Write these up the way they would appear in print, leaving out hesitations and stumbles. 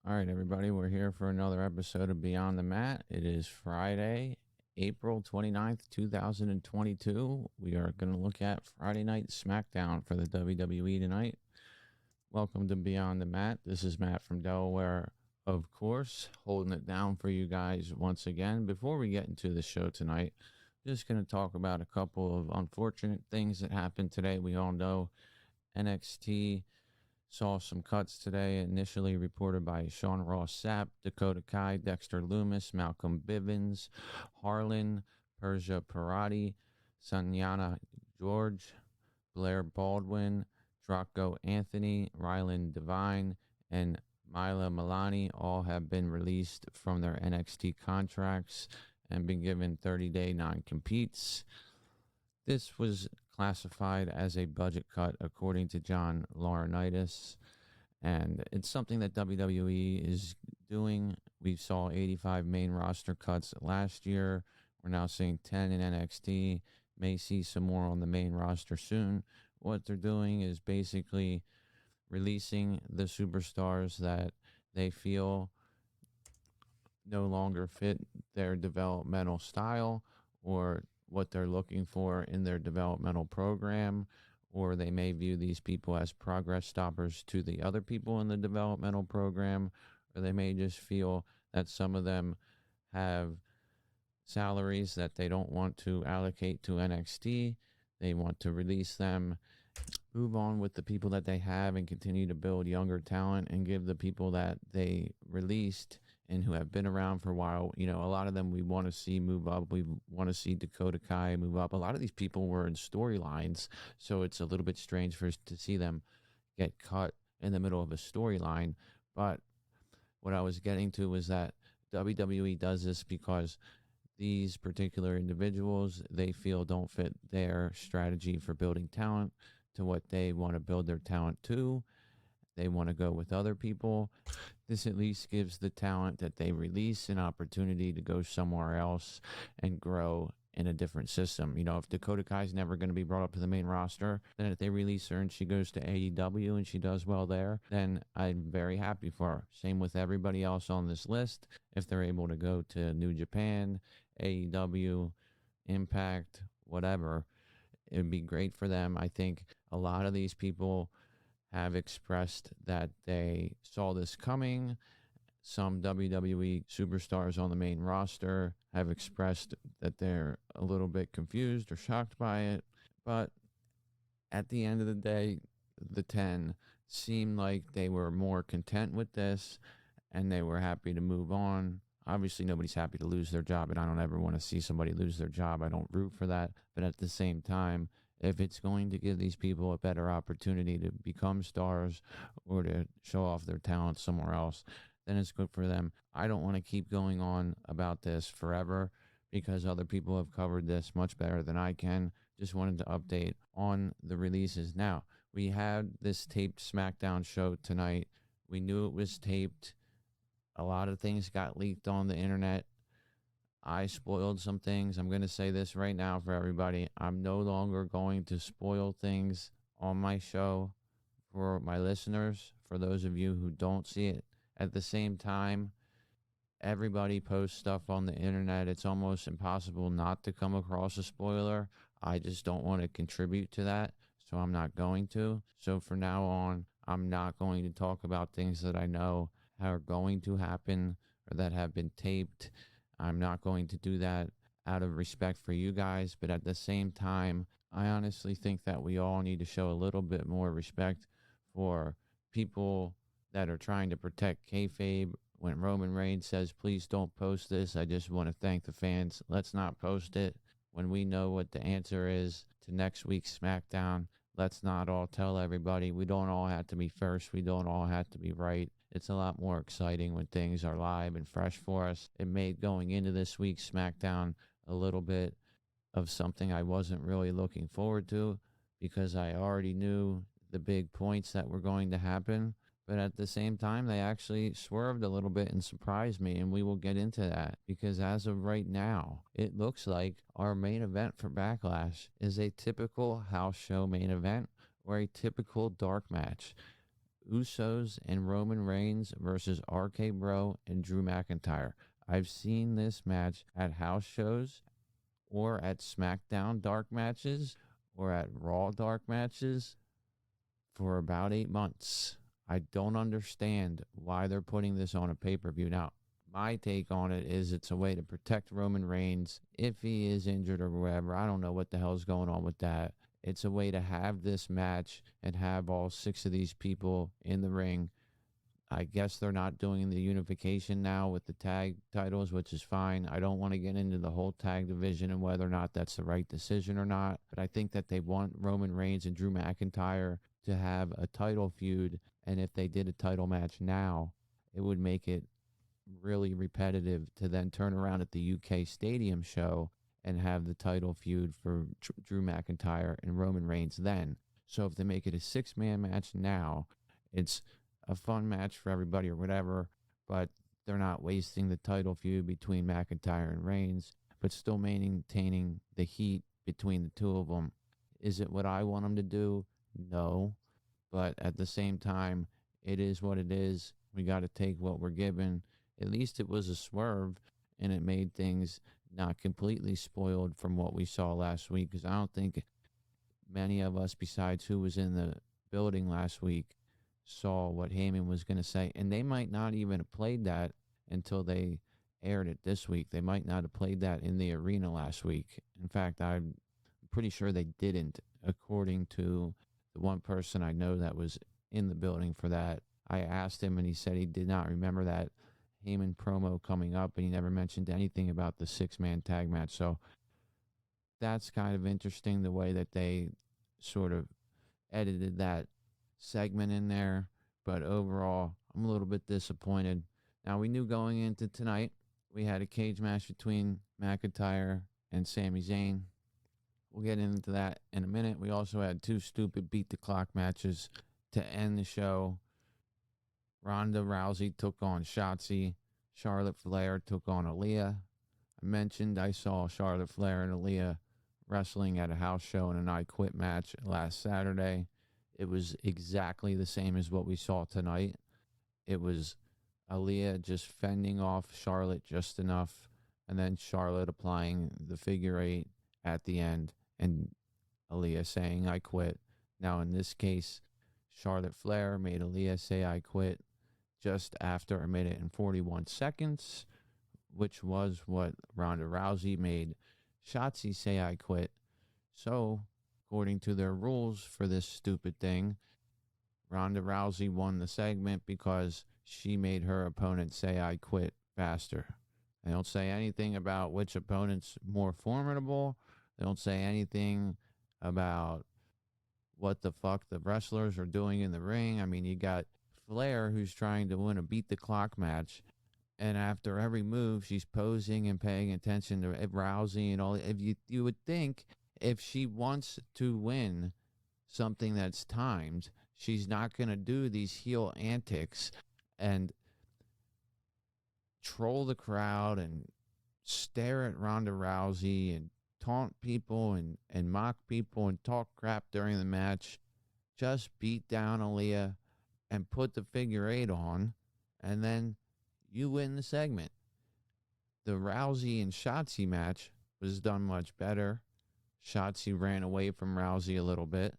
All right, everybody, we're here for another episode of Beyond the Mat. It is Friday, April 29th, 2022. We are going to look at Friday Night Smackdown for the WWE tonight. Welcome to Beyond the Mat. This is Matt from Delaware, of course, holding it down for you guys once again. Before we get into the show tonight, just going to talk about a couple of unfortunate things that happened today. We all know NXT saw some cuts today, initially reported by Sean Ross Sapp, Dakota Kai, Dexter Loomis, Malcolm Bivens, Harlan, Persia Parati, Sanyana George, Blair Baldwin, Draco Anthony, Ryland Devine, and Mila Milani all have been released from their NXT contracts and been given 30-day non-competes. This was classified as a budget cut according to John Laurinaitis, and it's something that WWE is doing. We saw 85 main roster cuts last year. We're now seeing 10 in NXT. May see some more on the main roster soon. What they're doing is basically releasing the superstars that they feel no longer fit their developmental style or what they're looking for in their developmental program, or they may view these people as progress stoppers to the other people in the developmental program, or they may just feel that some of them have salaries that they don't want to allocate to NXT. They want to release them, move on with the people that they have, and continue to build younger talent and give the people that they released and who have been around for a while, a lot of them we want to see move up. We want to see Dakota Kai move up. A lot of these people were in storylines, so it's a little bit strange for us to see them get cut in the middle of a storyline. But what I was getting to was that WWE does this because these particular individuals, they feel don't fit their strategy for building talent to what they want to build their talent to. They want to go with other people. This at least gives the talent that they release an opportunity to go somewhere else and grow in a different system. If Dakota Kai's never going to be brought up to the main roster, then if they release her and she goes to AEW and she does well there, then I'm very happy for her. Same with everybody else on this list. If they're able to go to New Japan, AEW, Impact, whatever, it would be great for them. I think a lot of these people have expressed that they saw this coming. Some WWE superstars on the main roster have expressed that they're a little bit confused or shocked by it. But at the end of the day, the 10 seemed like they were more content with this and they were happy to move on. Obviously, nobody's happy to lose their job, and I don't ever want to see somebody lose their job. I don't root for that. But at the same time, if it's going to give these people a better opportunity to become stars or to show off their talent somewhere else, then it's good for them. I don't want to keep going on about this forever because other people have covered this much better than I can. Just wanted to update on the releases. Now, we had this taped Smackdown show tonight. We knew it was taped. A lot of things got leaked on the internet. I spoiled some things. I'm going to say this right now for everybody. I'm no longer going to spoil things on my show for my listeners, for those of you who don't see it. At the same time, everybody posts stuff on the internet. It's almost impossible not to come across a spoiler. I just don't want to contribute to that, so I'm not going to. So for now on, I'm not going to talk about things that I know are going to happen or that have been taped. I'm not going to do that out of respect for you guys, but at the same time, I honestly think that we all need to show a little bit more respect for people that are trying to protect kayfabe. When Roman Reigns says, please don't post this, I just want to thank the fans. Let's not post it. When we know what the answer is to next week's SmackDown, let's not all tell everybody. We don't all have to be first. We don't all have to be right. It's a lot more exciting when things are live and fresh for us. It made going into this week's SmackDown a little bit of something I wasn't really looking forward to because I already knew the big points that were going to happen. But at the same time, they actually swerved a little bit and surprised me, and we will get into that because as of right now, it looks like our main event for Backlash is a typical house show main event or a typical dark match. Usos and Roman Reigns versus RK-Bro and Drew McIntyre. I've seen this match at house shows or at SmackDown dark matches or at Raw dark matches for about 8 months. I don't understand why they're putting this on a pay-per-view. Now, my take on it is it's a way to protect Roman Reigns if he is injured or whatever. I don't know what the hell's going on with that. It's a way to have this match and have all 6 of these people in the ring. I guess they're not doing the unification now with the tag titles, which is fine. I don't want to get into the whole tag division and whether or not that's the right decision or not. But I think that they want Roman Reigns and Drew McIntyre to have a title feud. And if they did a title match now, it would make it really repetitive to then turn around at the UK Stadium show and have the title feud for Drew McIntyre and Roman Reigns then. So if they make it a 6-man match now, it's a fun match for everybody or whatever, but they're not wasting the title feud between McIntyre and Reigns, but still maintaining the heat between the two of them. Is it what I want them to do? No. But at the same time, it is what it is. We got to take what we're given. At least it was a swerve, and it made things not completely spoiled from what we saw last week, because I don't think many of us, besides who was in the building last week, saw what Heyman was going to say. And they might not even have played that until they aired it this week. They might not have played that in the arena last week. In fact, I'm pretty sure they didn't, according to the one person I know that was in the building for that. I asked him, and he said he did not remember that Heyman promo coming up, and he never mentioned anything about the 6-man tag match. So that's kind of interesting, the way that they sort of edited that segment in there. But overall, I'm a little bit disappointed. Now, we knew going into tonight, we had a cage match between McIntyre and Sami Zayn. We'll get into that in a minute. We also had 2 stupid beat-the-clock matches to end the show. Ronda Rousey took on Shotzi. Charlotte Flair took on Aaliyah. I mentioned I saw Charlotte Flair and Aaliyah wrestling at a house show in an I Quit match last Saturday. It was exactly the same as what we saw tonight. It was Aaliyah just fending off Charlotte just enough, and then Charlotte applying the figure 8 at the end, and Aaliyah saying, "I quit." Now, in this case, Charlotte Flair made Aaliyah say, "I quit," just after 1 minute and 41 seconds, which was what Ronda Rousey made Shotzi say, "I quit." So, according to their rules for this stupid thing, Ronda Rousey won the segment because she made her opponent say, "I quit," faster. They don't say anything about which opponent's more formidable. They don't say anything about what the fuck the wrestlers are doing in the ring. I mean, you got Flair, who's trying to win a beat-the-clock match, and after every move, she's posing and paying attention to Rousey and all. If you would think if she wants to win something that's timed, she's not going to do these heel antics and troll the crowd and stare at Ronda Rousey and taunt people and mock people and talk crap during the match. Just beat down Aaliyah and put the figure 8 on, and then you win the segment. The Rousey and Shotzi match was done much better. Shotzi ran away from Rousey a little bit.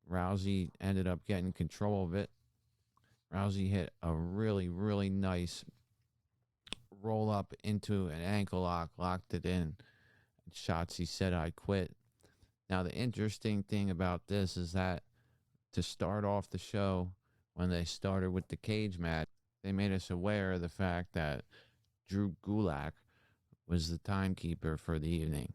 Rousey ended up getting control of it. Rousey hit a really, really nice roll up into an ankle lock, locked it in. Shotzi said, "I quit." Now, the interesting thing about this is that to start off the show, when they started with the cage match, they made us aware of the fact that Drew Gulak was the timekeeper for the evening.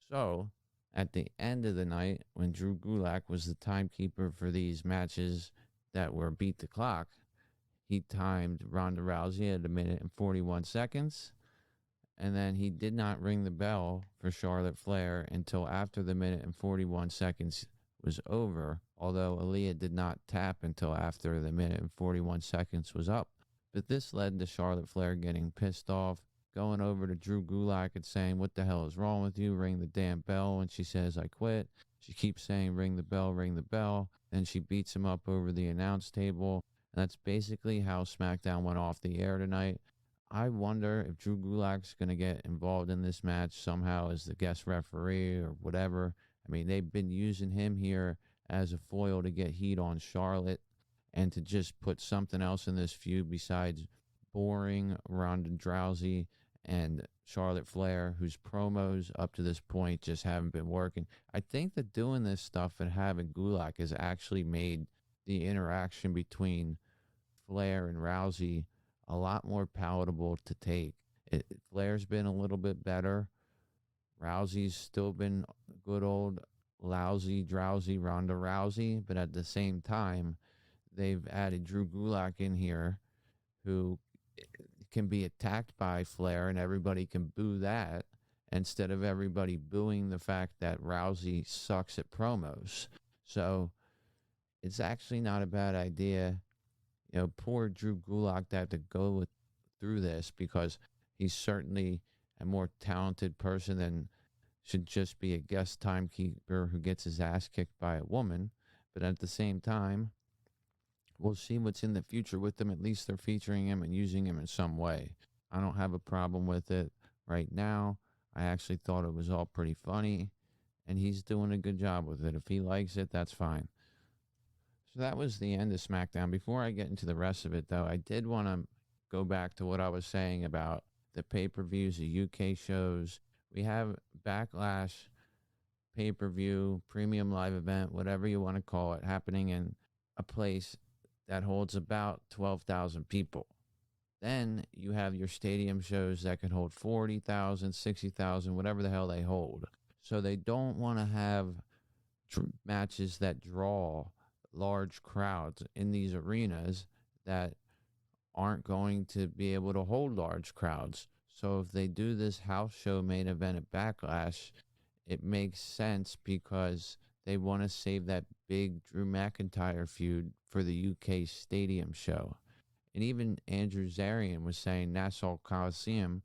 So, at the end of the night, when Drew Gulak was the timekeeper for these matches that were beat the clock, he timed Ronda Rousey at 1 minute and 41 seconds. And then he did not ring the bell for Charlotte Flair until after the 1 minute and 41 seconds was over, although Aaliyah did not tap until after the 1 minute and 41 seconds was up. But this led to Charlotte Flair getting pissed off, going over to Drew Gulak and saying, "What the hell is wrong with you? Ring the damn bell." And she says, "I quit." She keeps saying, ring the bell, ring the bell. Then she beats him up over the announce table. And that's basically how SmackDown went off the air tonight. I wonder if Drew Gulak's going to get involved in this match somehow as the guest referee or whatever. I mean, they've been using him here as a foil to get heat on Charlotte and to just put something else in this feud besides boring Ronda Rousey and Charlotte Flair, whose promos up to this point just haven't been working. I think that doing this stuff and having Gulak has actually made the interaction between Flair and Rousey a lot more palatable to take. Flair's been a little bit better. Rousey's still been good old lousy, drowsy Ronda Rousey, but at the same time, they've added Drew Gulak in here, who can be attacked by Flair and everybody can boo that instead of everybody booing the fact that Rousey sucks at promos. So it's actually not a bad idea. You know, poor Drew Gulak to have to go through this because he's certainly a more talented person than should just be a guest timekeeper who gets his ass kicked by a woman. But at the same time, we'll see what's in the future with him. At least they're featuring him and using him in some way. I don't have a problem with it right now. I actually thought it was all pretty funny, and he's doing a good job with it. If he likes it, that's fine. So that was the end of SmackDown. Before I get into the rest of it, though, I did want to go back to what I was saying about the pay-per-views, the UK shows. We have Backlash pay-per-view, premium live event, whatever you want to call it, happening in a place that holds about 12,000 people. Then you have your stadium shows that can hold 40,000, 60,000, whatever the hell they hold. So they don't want to have matches that draw large crowds in these arenas that aren't going to be able to hold large crowds. So if they do this house show main event at Backlash, it makes sense because they want to save that big Drew McIntyre feud for the UK stadium show. And even Andrew Zarian was saying Nassau Coliseum,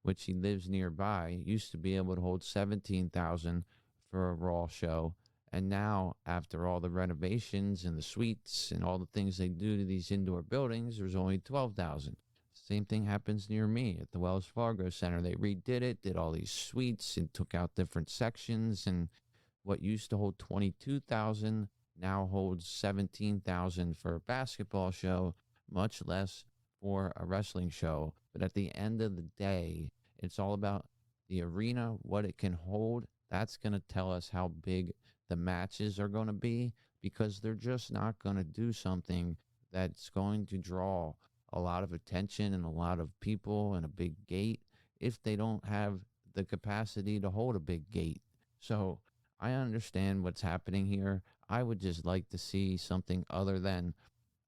which he lives nearby, used to be able to hold 17,000 for a Raw show. And now, after all the renovations and the suites and all the things they do to these indoor buildings, there's only 12,000. Same thing happens near me at the Wells Fargo Center. They redid it, did all these suites and took out different sections. And what used to hold 22,000 now holds 17,000 for a basketball show, much less for a wrestling show. But at the end of the day, it's all about the arena, what it can hold. That's going to tell us how big the matches are going to be, because they're just not going to do something that's going to draw a lot of attention and a lot of people and a big gate if they don't have the capacity to hold a big gate. So I understand what's happening here. I would just like to see something other than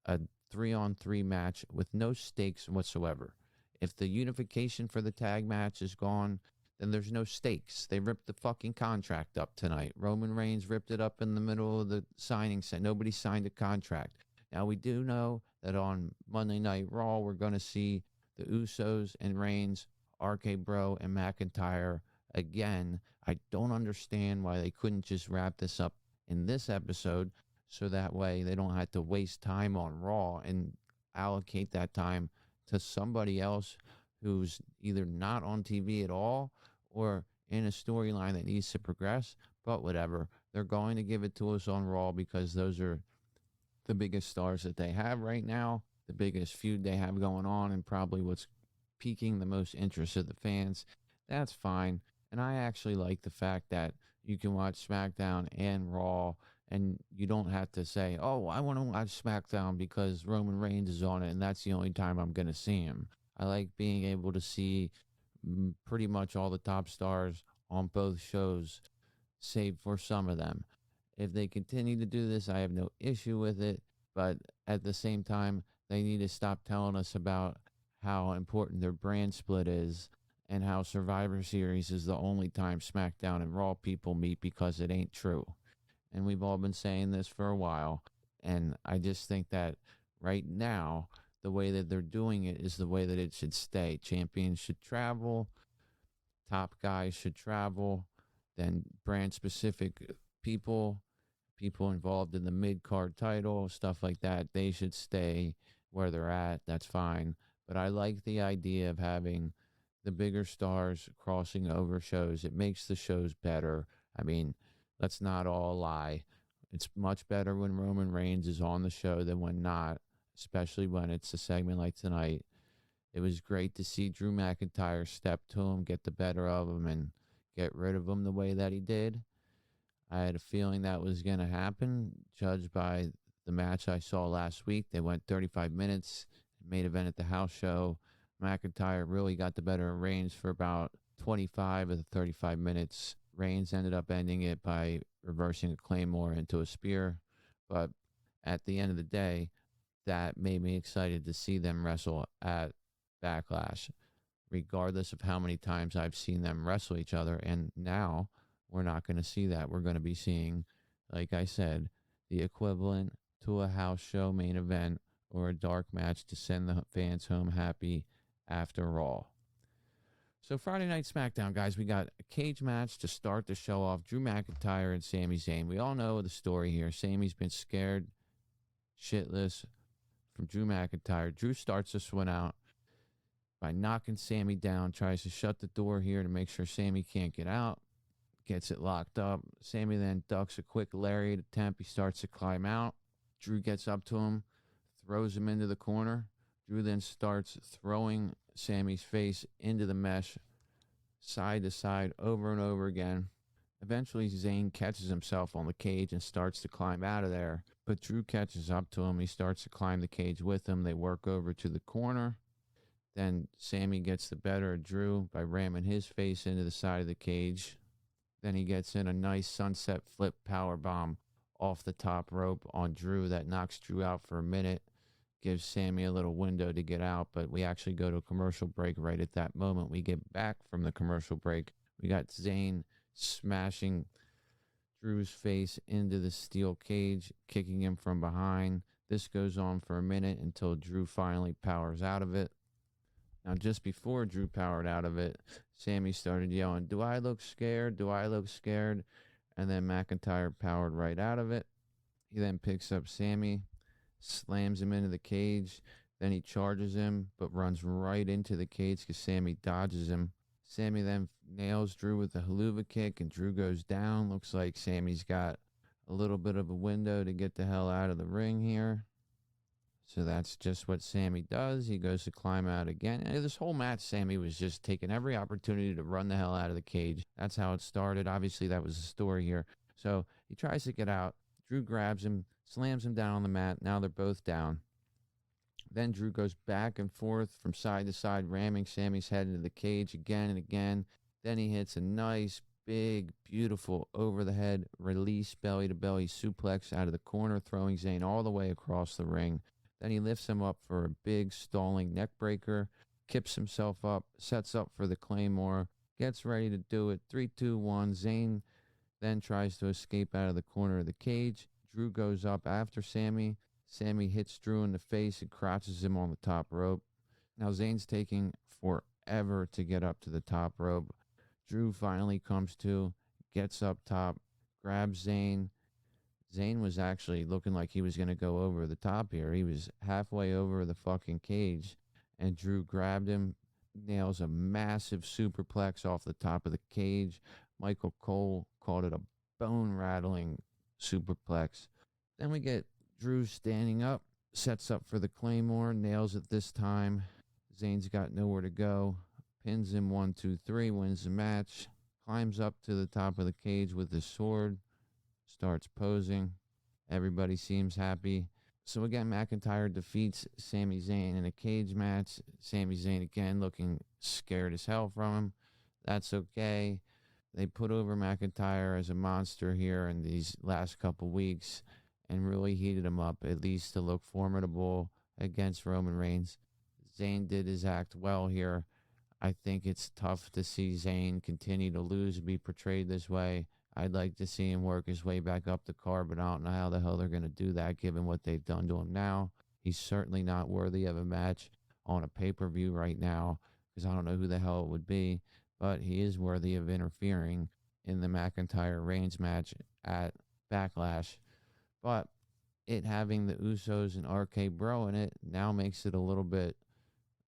a 3-on-3 match with no stakes whatsoever. If the unification for the tag match is gone, then there's no stakes. They ripped the fucking contract up tonight. Roman Reigns ripped it up in the middle of the signing set. Nobody signed a contract. Now, we do know that on Monday Night Raw, we're going to see the Usos and Reigns, RK-Bro, and McIntyre again. I don't understand why they couldn't just wrap this up in this episode so that way they don't have to waste time on Raw and allocate that time to somebody else who's either not on TV at all or in a storyline that needs to progress. But whatever, they're going to give it to us on Raw because those are the biggest stars that they have right now, the biggest feud they have going on, and probably what's piquing the most interest of the fans. That's fine. And I actually like the fact that you can watch SmackDown and Raw, and you don't have to say, oh, I want to watch SmackDown because Roman Reigns is on it, and that's the only time I'm going to see him. I like being able to see pretty much all the top stars on both shows, save for some of them. If they continue to do this, I have no issue with it. But at the same time, they need to stop telling us about how important their brand split is and how Survivor Series is the only time SmackDown and Raw people meet, because it ain't true. And we've all been saying this for a while. And I just think that right now, the way that they're doing it is the way that it should stay. Champions should travel. Top guys should travel. Then brand-specific people involved in the mid-card title, stuff like that, they should stay where they're at. That's fine. But I like the idea of having the bigger stars crossing over shows. It makes the shows better. I mean, let's not all lie. It's much better when Roman Reigns is on the show than when not, especially when it's a segment like tonight. It was great to see Drew McIntyre step to him, get the better of him, and get rid of him the way that he did. I had a feeling that was going to happen, judged by the match I saw last week. They went 35 minutes, main event at the house show. McIntyre really got the better of Reigns for about 25 of the 35 minutes. Reigns ended up ending it by reversing a Claymore into a spear. But at the end of the day, that made me excited to see them wrestle at Backlash, regardless of how many times I've seen them wrestle each other. And now we're not going to see that. We're going to be seeing, like I said, the equivalent to a house show main event or a dark match to send the fans home happy after Raw. So Friday Night SmackDown, guys, we got a cage match to start the show off. Drew McIntyre and Sami Zayn. We all know the story here. Sami's been scared shitless from Drew McIntyre. Drew starts this one out by knocking Sami down, tries to shut the door here to make sure Sami can't get out. Gets it locked up. Sami then ducks a quick lariat attempt. He starts to climb out. Drew gets up to him, throws him into the corner. Drew then starts throwing Sami's face into the mesh, side to side, over and over again. Eventually, Zayn catches himself on the cage and starts to climb out of there. But Drew catches up to him. He starts to climb the cage with him. They work over to the corner. Then Sami gets the better of Drew by ramming his face into the side of the cage. Then he gets in a nice sunset flip power bomb off the top rope on Drew that knocks Drew out for a minute. Gives Sami a little window to get out, but we actually go to a commercial break right at that moment. We get back from the commercial break. We got Zayn smashing Drew's face into the steel cage, kicking him from behind. This goes on for a minute until Drew finally powers out of it. Now, just before Drew powered out of it, Sami started yelling, "Do I look scared? Do I look scared?" And then McIntyre powered right out of it. He then picks up Sami, slams him into the cage. Then he charges him, but runs right into the cage because Sami dodges him. Sami then nails Drew with a haluva kick, and Drew goes down. Looks like Sami's got a little bit of a window to get the hell out of the ring here. So that's just what Sami does. He goes to climb out again. And this whole match, Sami was just taking every opportunity to run the hell out of the cage. That's how it started. Obviously, that was the story here. So he tries to get out. Drew grabs him, slams him down on the mat. Now they're both down. Then Drew goes back and forth from side to side, ramming Sami's head into the cage again and again. Then he hits a nice, big, beautiful over-the-head release belly-to-belly suplex out of the corner, throwing Zayn all the way across the ring. Then he lifts him up for a big stalling neck breaker, kips himself up, sets up for the Claymore, gets ready to do it. 3, 2, 1. Zayn then tries to escape out of the corner of the cage. Drew goes up after Sami. Sami hits Drew in the face and crouches him on the top rope. Now Zayn's taking forever to get up to the top rope. Drew finally comes to, gets up top, grabs Zayn. Zayn was actually looking like he was going to go over the top here. He was halfway over the fucking cage, and Drew grabbed him, nails a massive superplex off the top of the cage. Michael Cole called it a bone-rattling superplex. Then we get Drew standing up, sets up for the Claymore, nails it this time. Zayn's got nowhere to go, pins him 1, 2, 3, wins the match, climbs up to the top of the cage with his sword, starts posing. Everybody seems happy. So again, McIntyre defeats Sami Zayn in a cage match. Sami Zayn again looking scared as hell from him. That's okay. They put over McIntyre as a monster here in these last couple weeks and really heated him up, at least to look formidable against Roman Reigns. Zayn did his act well here. I think it's tough to see Zayn continue to lose and be portrayed this way. I'd like to see him work his way back up the card, but I don't know how the hell they're going to do that given what they've done to him now. He's certainly not worthy of a match on a pay-per-view right now because I don't know who the hell it would be, but he is worthy of interfering in the McintyreRkbro match at Backlash. But it having the Usos and RK-Bro in it now makes it a little bit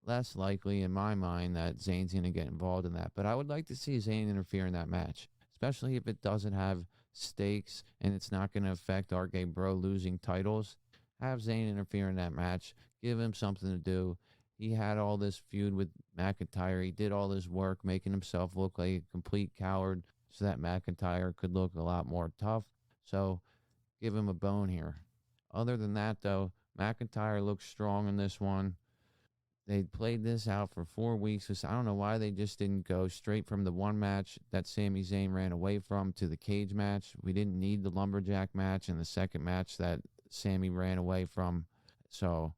less likely in my mind that Zayn's going to get involved in that. But I would like to see Zayn interfere in that match, especially if it doesn't have stakes and it's not going to affect RK-Bro losing titles. Have Zayn interfere in that match. Give him something to do. He had all this feud with McIntyre. He did all this work making himself look like a complete coward so that McIntyre could look a lot more tough. So give him a bone here. Other than that, though, McIntyre looks strong in this one. They played this out for 4 weeks. I don't know why they just didn't go straight from the one match that Sami Zayn ran away from to the cage match. We didn't need the lumberjack match and the second match that Sami ran away from. So,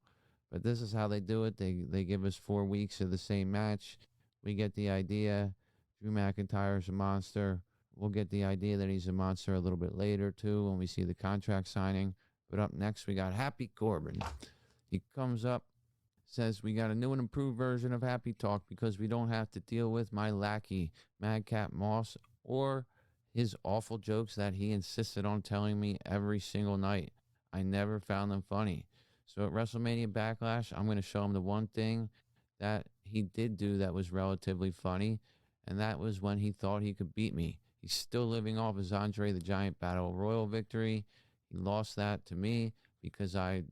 but this is how they do it. They give us 4 weeks of the same match. We get the idea. Drew McIntyre's a monster. We'll get the idea that he's a monster a little bit later, too, when we see the contract signing. But up next, we got Happy Corbin. He comes up, says we got a new and improved version of Happy Talk because we don't have to deal with my lackey, Madcap Moss, or his awful jokes that he insisted on telling me every single night. I never found them funny. So at WrestleMania Backlash, I'm going to show him the one thing that he did do that was relatively funny, and that was when he thought he could beat me. He's still living off his Andre the Giant Battle Royal victory. He lost that to me because I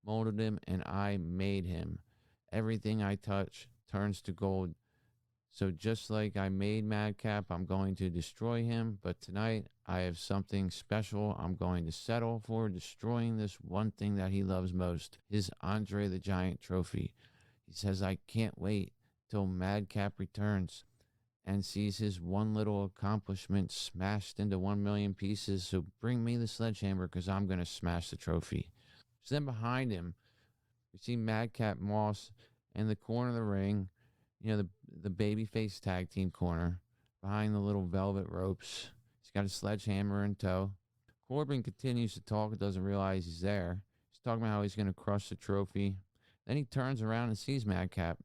molded him and I made him. Everything I touch turns to gold. So just like I made Madcap, I'm going to destroy him. But tonight I have something special. I'm going to settle for destroying this one thing that he loves most, his Andre the Giant trophy. He says, I can't wait till Madcap returns and sees his one little accomplishment smashed into 1 million pieces. So bring me the sledgehammer because I'm going to smash the trophy. So then behind him, we see Madcap Moss in the corner of the ring, you know, the babyface tag team corner, behind the little velvet ropes. He's got a sledgehammer in tow. Corbin continues to talk and doesn't realize he's there. He's talking about how he's going to crush the trophy. Then he turns around and sees Madcap.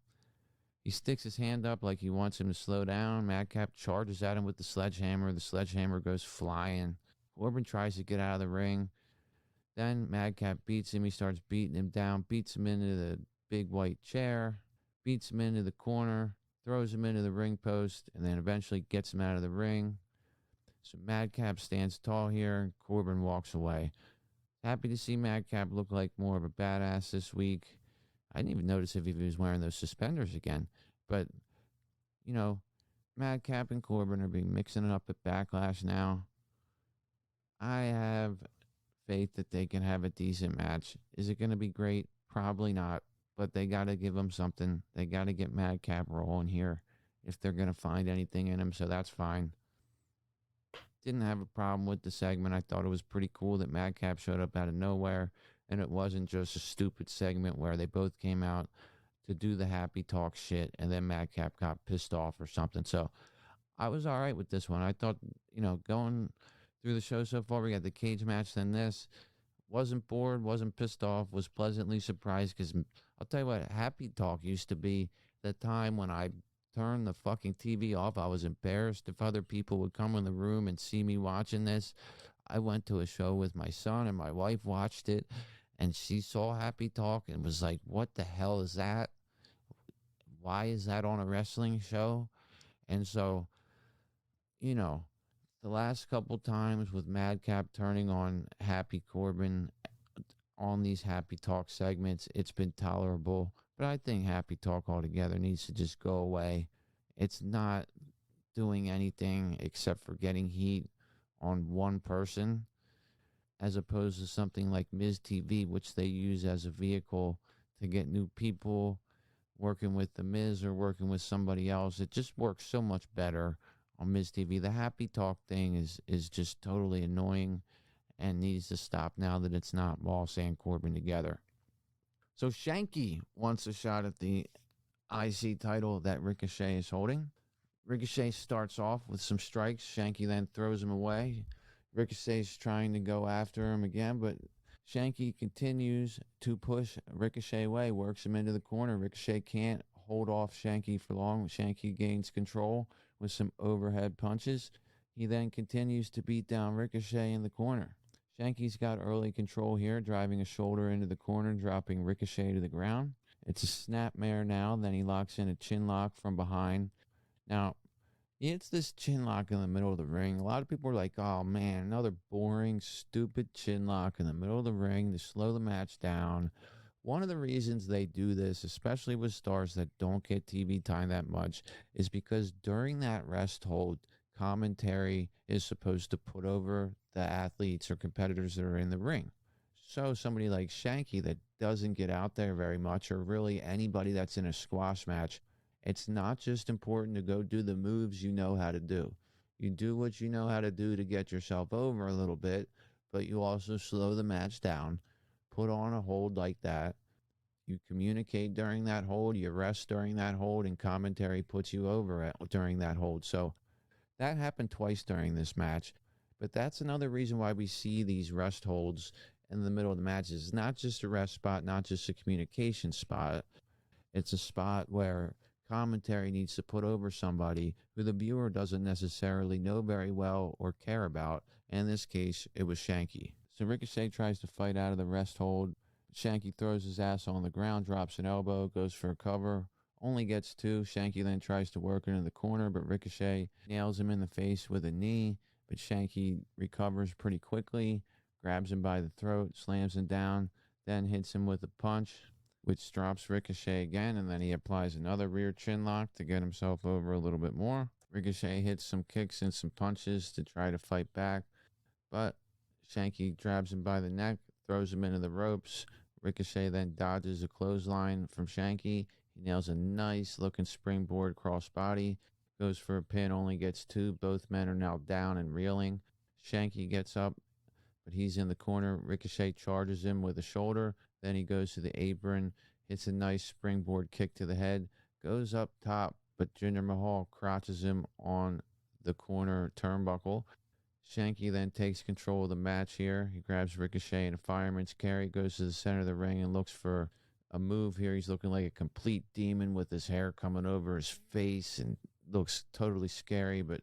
He sticks his hand up like he wants him to slow down. Madcap charges at him with the sledgehammer. The sledgehammer goes flying. Corbin tries to get out of the ring. Then Madcap beats him. He starts beating him down, beats him into the big white chair, beats him into the corner, throws him into the ring post, and then eventually gets him out of the ring. So Madcap stands tall here, and Corbin walks away. Happy to see Madcap look like more of a badass this week. I didn't even notice if he was wearing those suspenders again. But, you know, Madcap and Corbin are being mixing it up at Backlash now. I have faith that they can have a decent match. Is it going to be great? Probably not. But they got to give him something. They got to get Madcap rolling here if they're going to find anything in him. So that's fine. Didn't have a problem with the segment. I thought it was pretty cool that Madcap showed up out of nowhere. And it wasn't just a stupid segment where they both came out to do the happy talk shit and then Madcap got pissed off or something. So I was all right with this one. I thought, you know, going through the show so far, we got the cage match, then this. Wasn't bored, wasn't pissed off, was pleasantly surprised because I'll tell you what, happy talk used to be the time when I turned the fucking TV off. I was embarrassed if other people would come in the room and see me watching this. I went to a show with my son and my wife watched it. And she saw Happy Talk and was like, what the hell is that? Why is that on a wrestling show? And so, you know, the last couple times with Madcap turning on Happy Corbin on these Happy Talk segments, it's been tolerable. But I think Happy Talk altogether needs to just go away. It's not doing anything except for getting heat on one person, as opposed to something like Miz TV, which they use as a vehicle to get new people working with the Miz or working with somebody else. It just works so much better on Miz TV. The Happy Talk thing is just totally annoying and needs to stop now that it's not Moss and Corbin together. So Shanky wants a shot at the IC title that Ricochet is holding. Ricochet starts off with some strikes. Shanky then throws him away. Ricochet's trying to go after him again, but Shanky continues to push Ricochet away, works him into the corner. Ricochet can't hold off Shanky for long. Shanky gains control with some overhead punches. He then continues to beat down Ricochet in the corner. Shanky's got early control here, driving a shoulder into the corner, dropping Ricochet to the ground. It's a snapmare now, then he locks in a chin lock from behind. Now, he hits this chin lock in the middle of the ring. A lot of people are like, oh man, another boring, stupid chin lock in the middle of the ring to slow the match down. One of the reasons they do this, especially with stars that don't get TV time that much, is because during that rest hold, commentary is supposed to put over the athletes or competitors that are in the ring. So somebody like Shanky that doesn't get out there very much, or really anybody that's in a squash match, it's not just important to go do the moves you know how to do. You do what you know how to do to get yourself over a little bit, but you also slow the match down, put on a hold like that. You communicate during that hold, you rest during that hold, and commentary puts you over during that hold. So that happened twice during this match, but that's another reason why we see these rest holds in the middle of the matches. It's not just a rest spot, not just a communication spot. It's a spot where commentary needs to put over somebody who the viewer doesn't necessarily know very well or care about. And in this case, it was Shanky. So Ricochet tries to fight out of the rest hold. Shanky throws his ass on the ground, drops an elbow, goes for a cover, only gets two. Shanky then tries to work into the corner, but Ricochet nails him in the face with a knee. But Shanky recovers pretty quickly, grabs him by the throat, slams him down, then hits him with a punch, which drops Ricochet again, and then he applies another rear chin lock to get himself over a little bit more. Ricochet hits some kicks and some punches to try to fight back, but Shanky grabs him by the neck, throws him into the ropes. Ricochet then dodges a clothesline from Shanky. He nails a nice looking springboard crossbody, goes for a pin, only gets two. Both men are now down and reeling. Shanky gets up, but he's in the corner. Ricochet charges him with a shoulder. Then he goes to the apron, hits a nice springboard kick to the head, goes up top, but Jinder Mahal crotches him on the corner turnbuckle. Shanky then takes control of the match here. He grabs Ricochet in a fireman's carry, goes to the center of the ring and looks for a move here. He's looking like a complete demon with his hair coming over his face and looks totally scary, but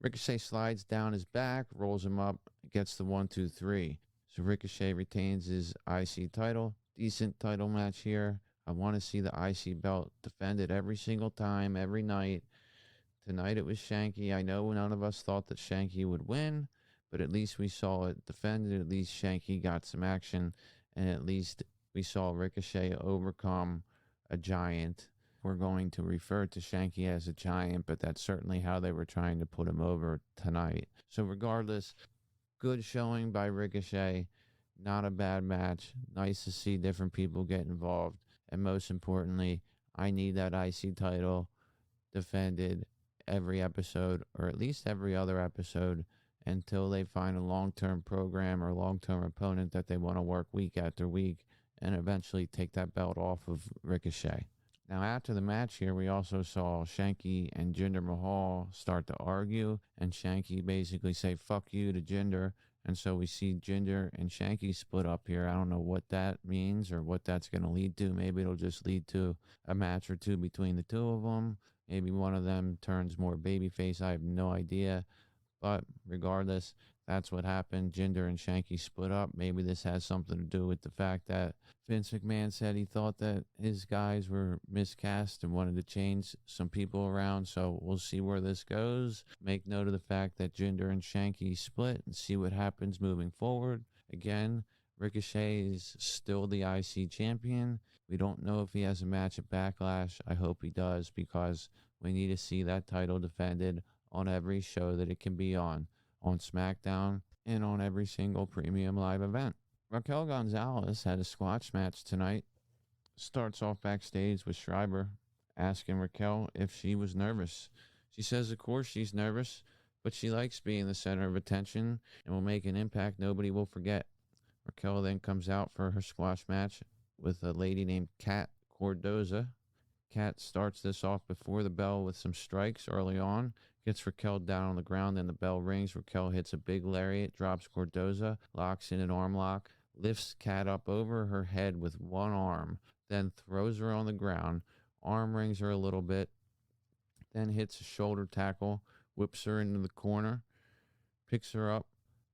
Ricochet slides down his back, rolls him up, gets the 1-2-3. So Ricochet retains his IC title. Decent title match here. I want to see the IC belt defended every single time, every night. Tonight it was Shanky. I know none of us thought that Shanky would win, but at least we saw it defended. At least Shanky got some action, and at least we saw Ricochet overcome a giant. We're going to refer to Shanky as a giant, but that's certainly how they were trying to put him over tonight. So regardless, good showing by Ricochet. Not a bad match. Nice to see different people get involved. And most importantly, I need that IC title defended every episode, or at least every other episode, until they find a long-term program or long-term opponent that they want to work week after week and eventually take that belt off of Ricochet. Now, after the match here, we also saw Shanky and Jinder Mahal start to argue, and Shanky basically say, fuck you to Jinder. And so we see Jinder and Shanky split up here. I don't know what that means or what that's going to lead to. Maybe it'll just lead to a match or two between the two of them. Maybe one of them turns more babyface. I have no idea. But regardless, that's what happened. Jinder and Shanky split up. Maybe this has something to do with the fact that Vince McMahon said he thought that his guys were miscast and wanted to change some people around. So we'll see where this goes. Make note of the fact that Jinder and Shanky split and see what happens moving forward. Again, Ricochet is still the IC champion. We don't know if he has a match at Backlash. I hope he does, because we need to see that title defended on every show that it can be on Smackdown, and on every single premium live event. Raquel Gonzalez had a squash match tonight. Starts off backstage with Schreiber asking Raquel if she was nervous. She says, of course she's nervous, but she likes being the center of attention and will make an impact nobody will forget. Raquel then comes out for her squash match with a lady named Kat Cordoza. Kat starts this off before the bell with some strikes early on. Gets Raquel down on the ground, then the bell rings. Raquel hits a big lariat, drops Cordoza, locks in an arm lock, lifts Kat up over her head with one arm, then throws her on the ground, arm rings her a little bit, then hits a shoulder tackle, whips her into the corner. picks her up,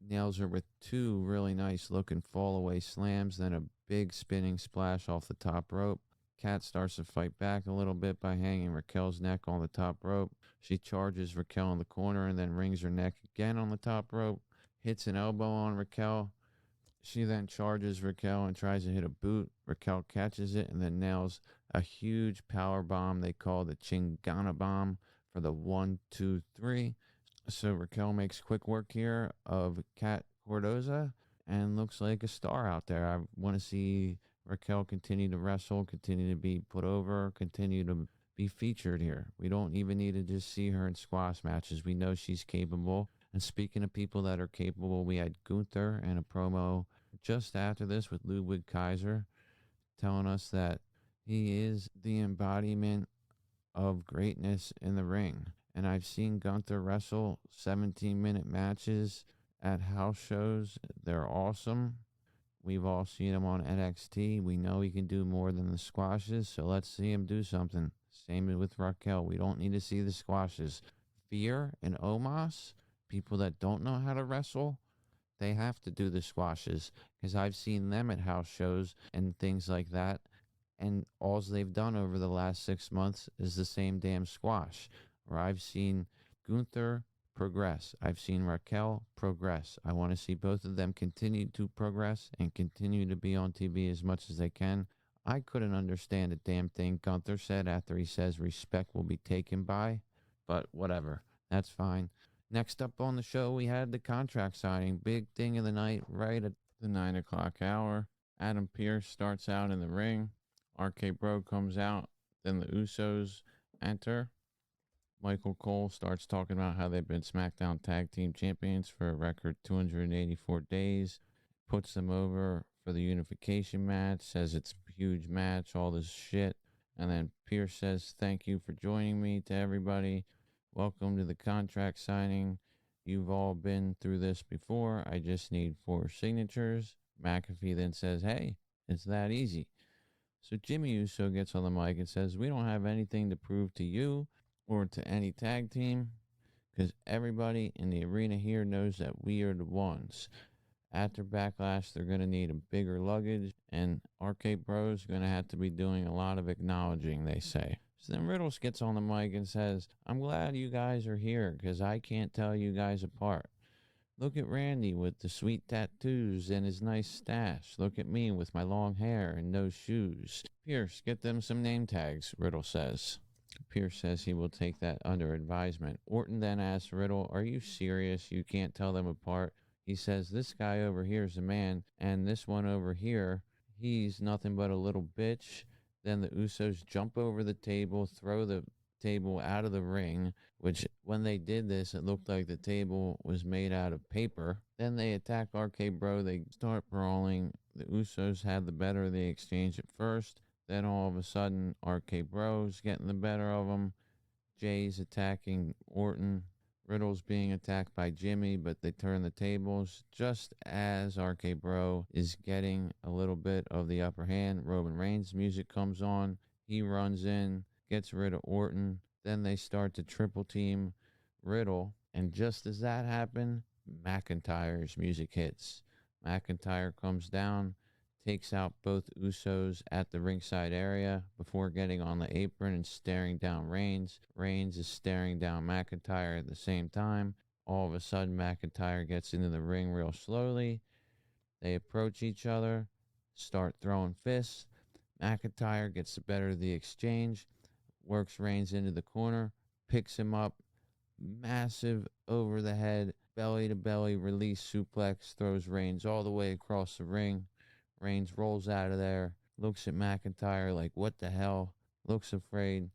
nails her with 2 really nice looking fall away slams, then a big spinning splash off the top rope. Kat starts to fight back a little bit by hanging Raquel's neck on the top rope. She charges Raquel in the corner and then wrings her neck again on the top rope, hits an elbow on Raquel. She then charges Raquel and tries to hit a boot. Raquel catches it and then nails a huge power bomb they call the Chingana bomb for the 1, 2, 3. So Raquel makes quick work here of Kat Cordoza and looks like a star out there. I want to see Raquel continue to wrestle, continue to be put over, continue to be featured here. We don't even need to just see her in squash matches. We know she's capable. And speaking of people that are capable, we had Guenther and a promo just after this with Ludwig Kaiser telling us that he is the embodiment of greatness in the ring. And I've seen Guenther wrestle 17-minute matches at house shows. They're awesome. We've all seen him on NXT. We know he can do more than the squashes, so let's see him do something. Same with Raquel. We don't need to see the squashes. Fear and Omos, people that don't know how to wrestle, they have to do the squashes because I've seen them at house shows and things like that, and all they've done over the last 6 months is the same damn squash. Where I've seen Guenther progress. I've seen Raquel progress. I want to see both of them continue to progress and continue to be on TV as much as they can. I couldn't understand a damn thing Guenther said after he says respect will be taken by, but whatever. That's fine. Next up on the show, we had the contract signing. Big thing of the night, right at the 9 o'clock hour. Adam Pearce starts out in the ring. RK-Bro comes out. Then the Usos enter. Michael Cole starts talking about how they've been SmackDown Tag Team Champions for a record 284 days. Puts them over for the Unification match. Says it's a huge match, all this shit. And then Pearce says, thank you for joining me to everybody. Welcome to the contract signing. You've all been through this before. I just need 4 signatures. McAfee then says, hey, it's that easy. So Jimmy Uso gets on the mic and says, we don't have anything to prove to you or to any tag team because everybody in the arena here knows that we are the ones. After Backlash, they're going to need a bigger luggage, and RK-Bro is going to have to be doing a lot of acknowledging, they say. So then Riddles gets on the mic and says, I'm glad you guys are here because I can't tell you guys apart. Look at Randy with the sweet tattoos and his nice stash. Look at me with my long hair and no shoes. Pearce, get them some name tags, Riddle says. Pearce says he will take that under advisement. Orton then asks Riddle, are you serious? You can't tell them apart? He says, this guy over here is a man, and this one over here, he's nothing but a little bitch. Then the Usos jump over the table, throw the table out of the ring, which when they did this, it looked like the table was made out of paper. Then they attack RK-Bro. They start brawling. The Usos had the better of the exchange at first. Then all of a sudden, RK-Bro's getting the better of them. Jay's attacking Orton. Riddle's being attacked by Jimmy, but they turn the tables. Just as RK-Bro is getting a little bit of the upper hand, RondaReigns' music comes on. He runs in, gets rid of Orton. Then they start to triple team Riddle. And just as that happened, McIntyre's music hits. McIntyre comes down, takes out both Usos at the ringside area before getting on the apron and staring down Reigns. Reigns is staring down McIntyre at the same time. All of a sudden, McIntyre gets into the ring real slowly. They approach each other, start throwing fists. McIntyre gets the better of the exchange, works Reigns into the corner, picks him up, massive over the head, belly to belly release suplex, throws Reigns all the way across the ring. Reigns rolls out of there, looks at McIntyre like, what the hell? Looks afraid.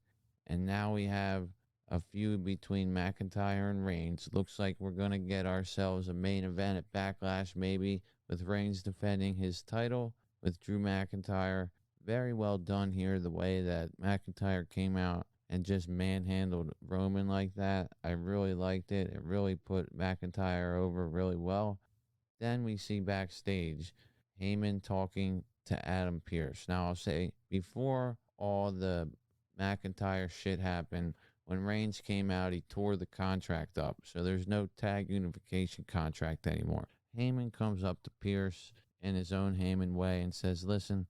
And now we have a feud between McIntyre and Reigns. Looks like we're going to get ourselves a main event at Backlash, maybe, with Reigns defending his title with Drew McIntyre. Very well done here, the way that McIntyre came out and just manhandled Roman like that. I really liked it. It really put McIntyre over really well. Then we see backstage Heyman talking to Adam Pearce. Now, I'll say, before all the McIntyre shit happened, When Reigns came out, he tore the contract up. So there's no tag unification contract anymore. Heyman comes up to Pierce in his own Heyman way and says, listen,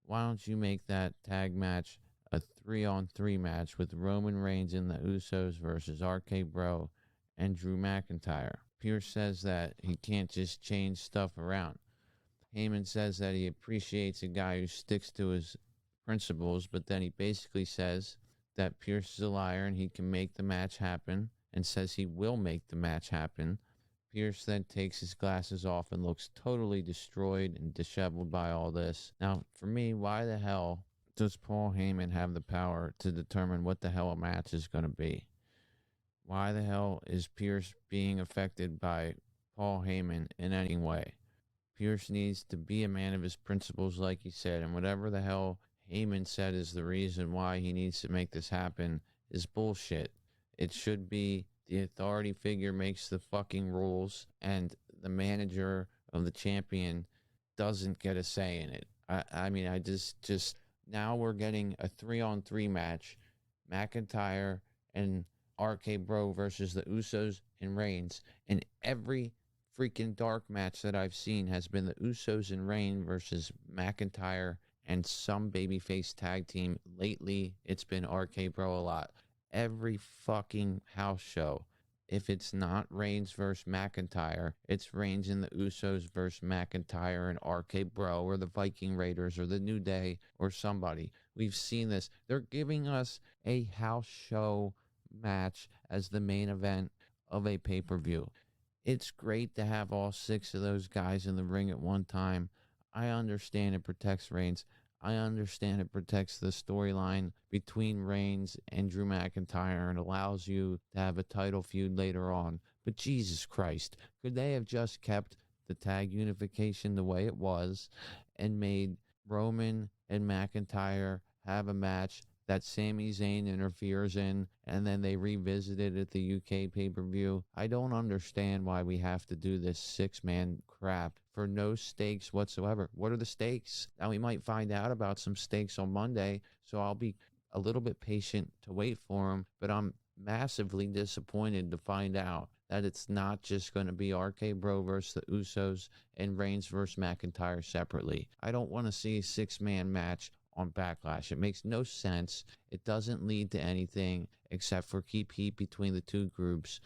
why don't you make that tag match a 3-on-3 match with Roman Reigns and the Usos versus RK-Bro and Drew McIntyre. Pierce says that he can't just change stuff around. Heyman says that he appreciates a guy who sticks to his principles, but then he basically says that Pierce is a liar and he can make the match happen, and says he will make the match happen. Pierce then takes his glasses off and looks totally destroyed and disheveled by all this. Now, for me, why the hell does Paul Heyman have the power to determine what the hell a match is going to be? Why the hell is Pierce being affected by Paul Heyman in any way? Pierce needs to be a man of his principles, like he said, and whatever the hell Heyman said is the reason why he needs to make this happen is bullshit. It should be the authority figure makes the fucking rules, and the manager of the champion doesn't get a say in it. I mean, I just now we're getting a 3-on-3 match, McIntyre and RK-Bro versus the Usos and Reigns, and every freaking dark match that I've seen has been the Usos and Reigns versus McIntyre and some babyface tag team. Lately, it's been RK-Bro a lot. Every fucking house show, if it's not Reigns versus McIntyre, it's Reigns and the Usos versus McIntyre and RK-Bro or the Viking Raiders or the New Day or somebody. We've seen this. They're giving us a house show match as the main event of a pay-per-view. It's great to have all 6 of those guys in the ring at one time. I understand it protects Reigns. I understand it protects the storyline between Reigns and Drew McIntyre and allows you to have a title feud later on. But Jesus Christ, could they have just kept the tag unification the way it was and made Roman and McIntyre have a match that Sami Zayn interferes in, and then they revisit it at the UK pay-per-view? I don't understand why we have to do this 6-man crap for no stakes whatsoever. What are the stakes? Now, we might find out about some stakes on Monday, so I'll be a little bit patient to wait for them, but I'm massively disappointed to find out that it's not just going to be RK-Bro versus the Usos and Reigns versus McIntyre separately. I don't want to see a 6-man match on Backlash. It makes no sense. It doesn't lead to anything except for keep heat between the two groups.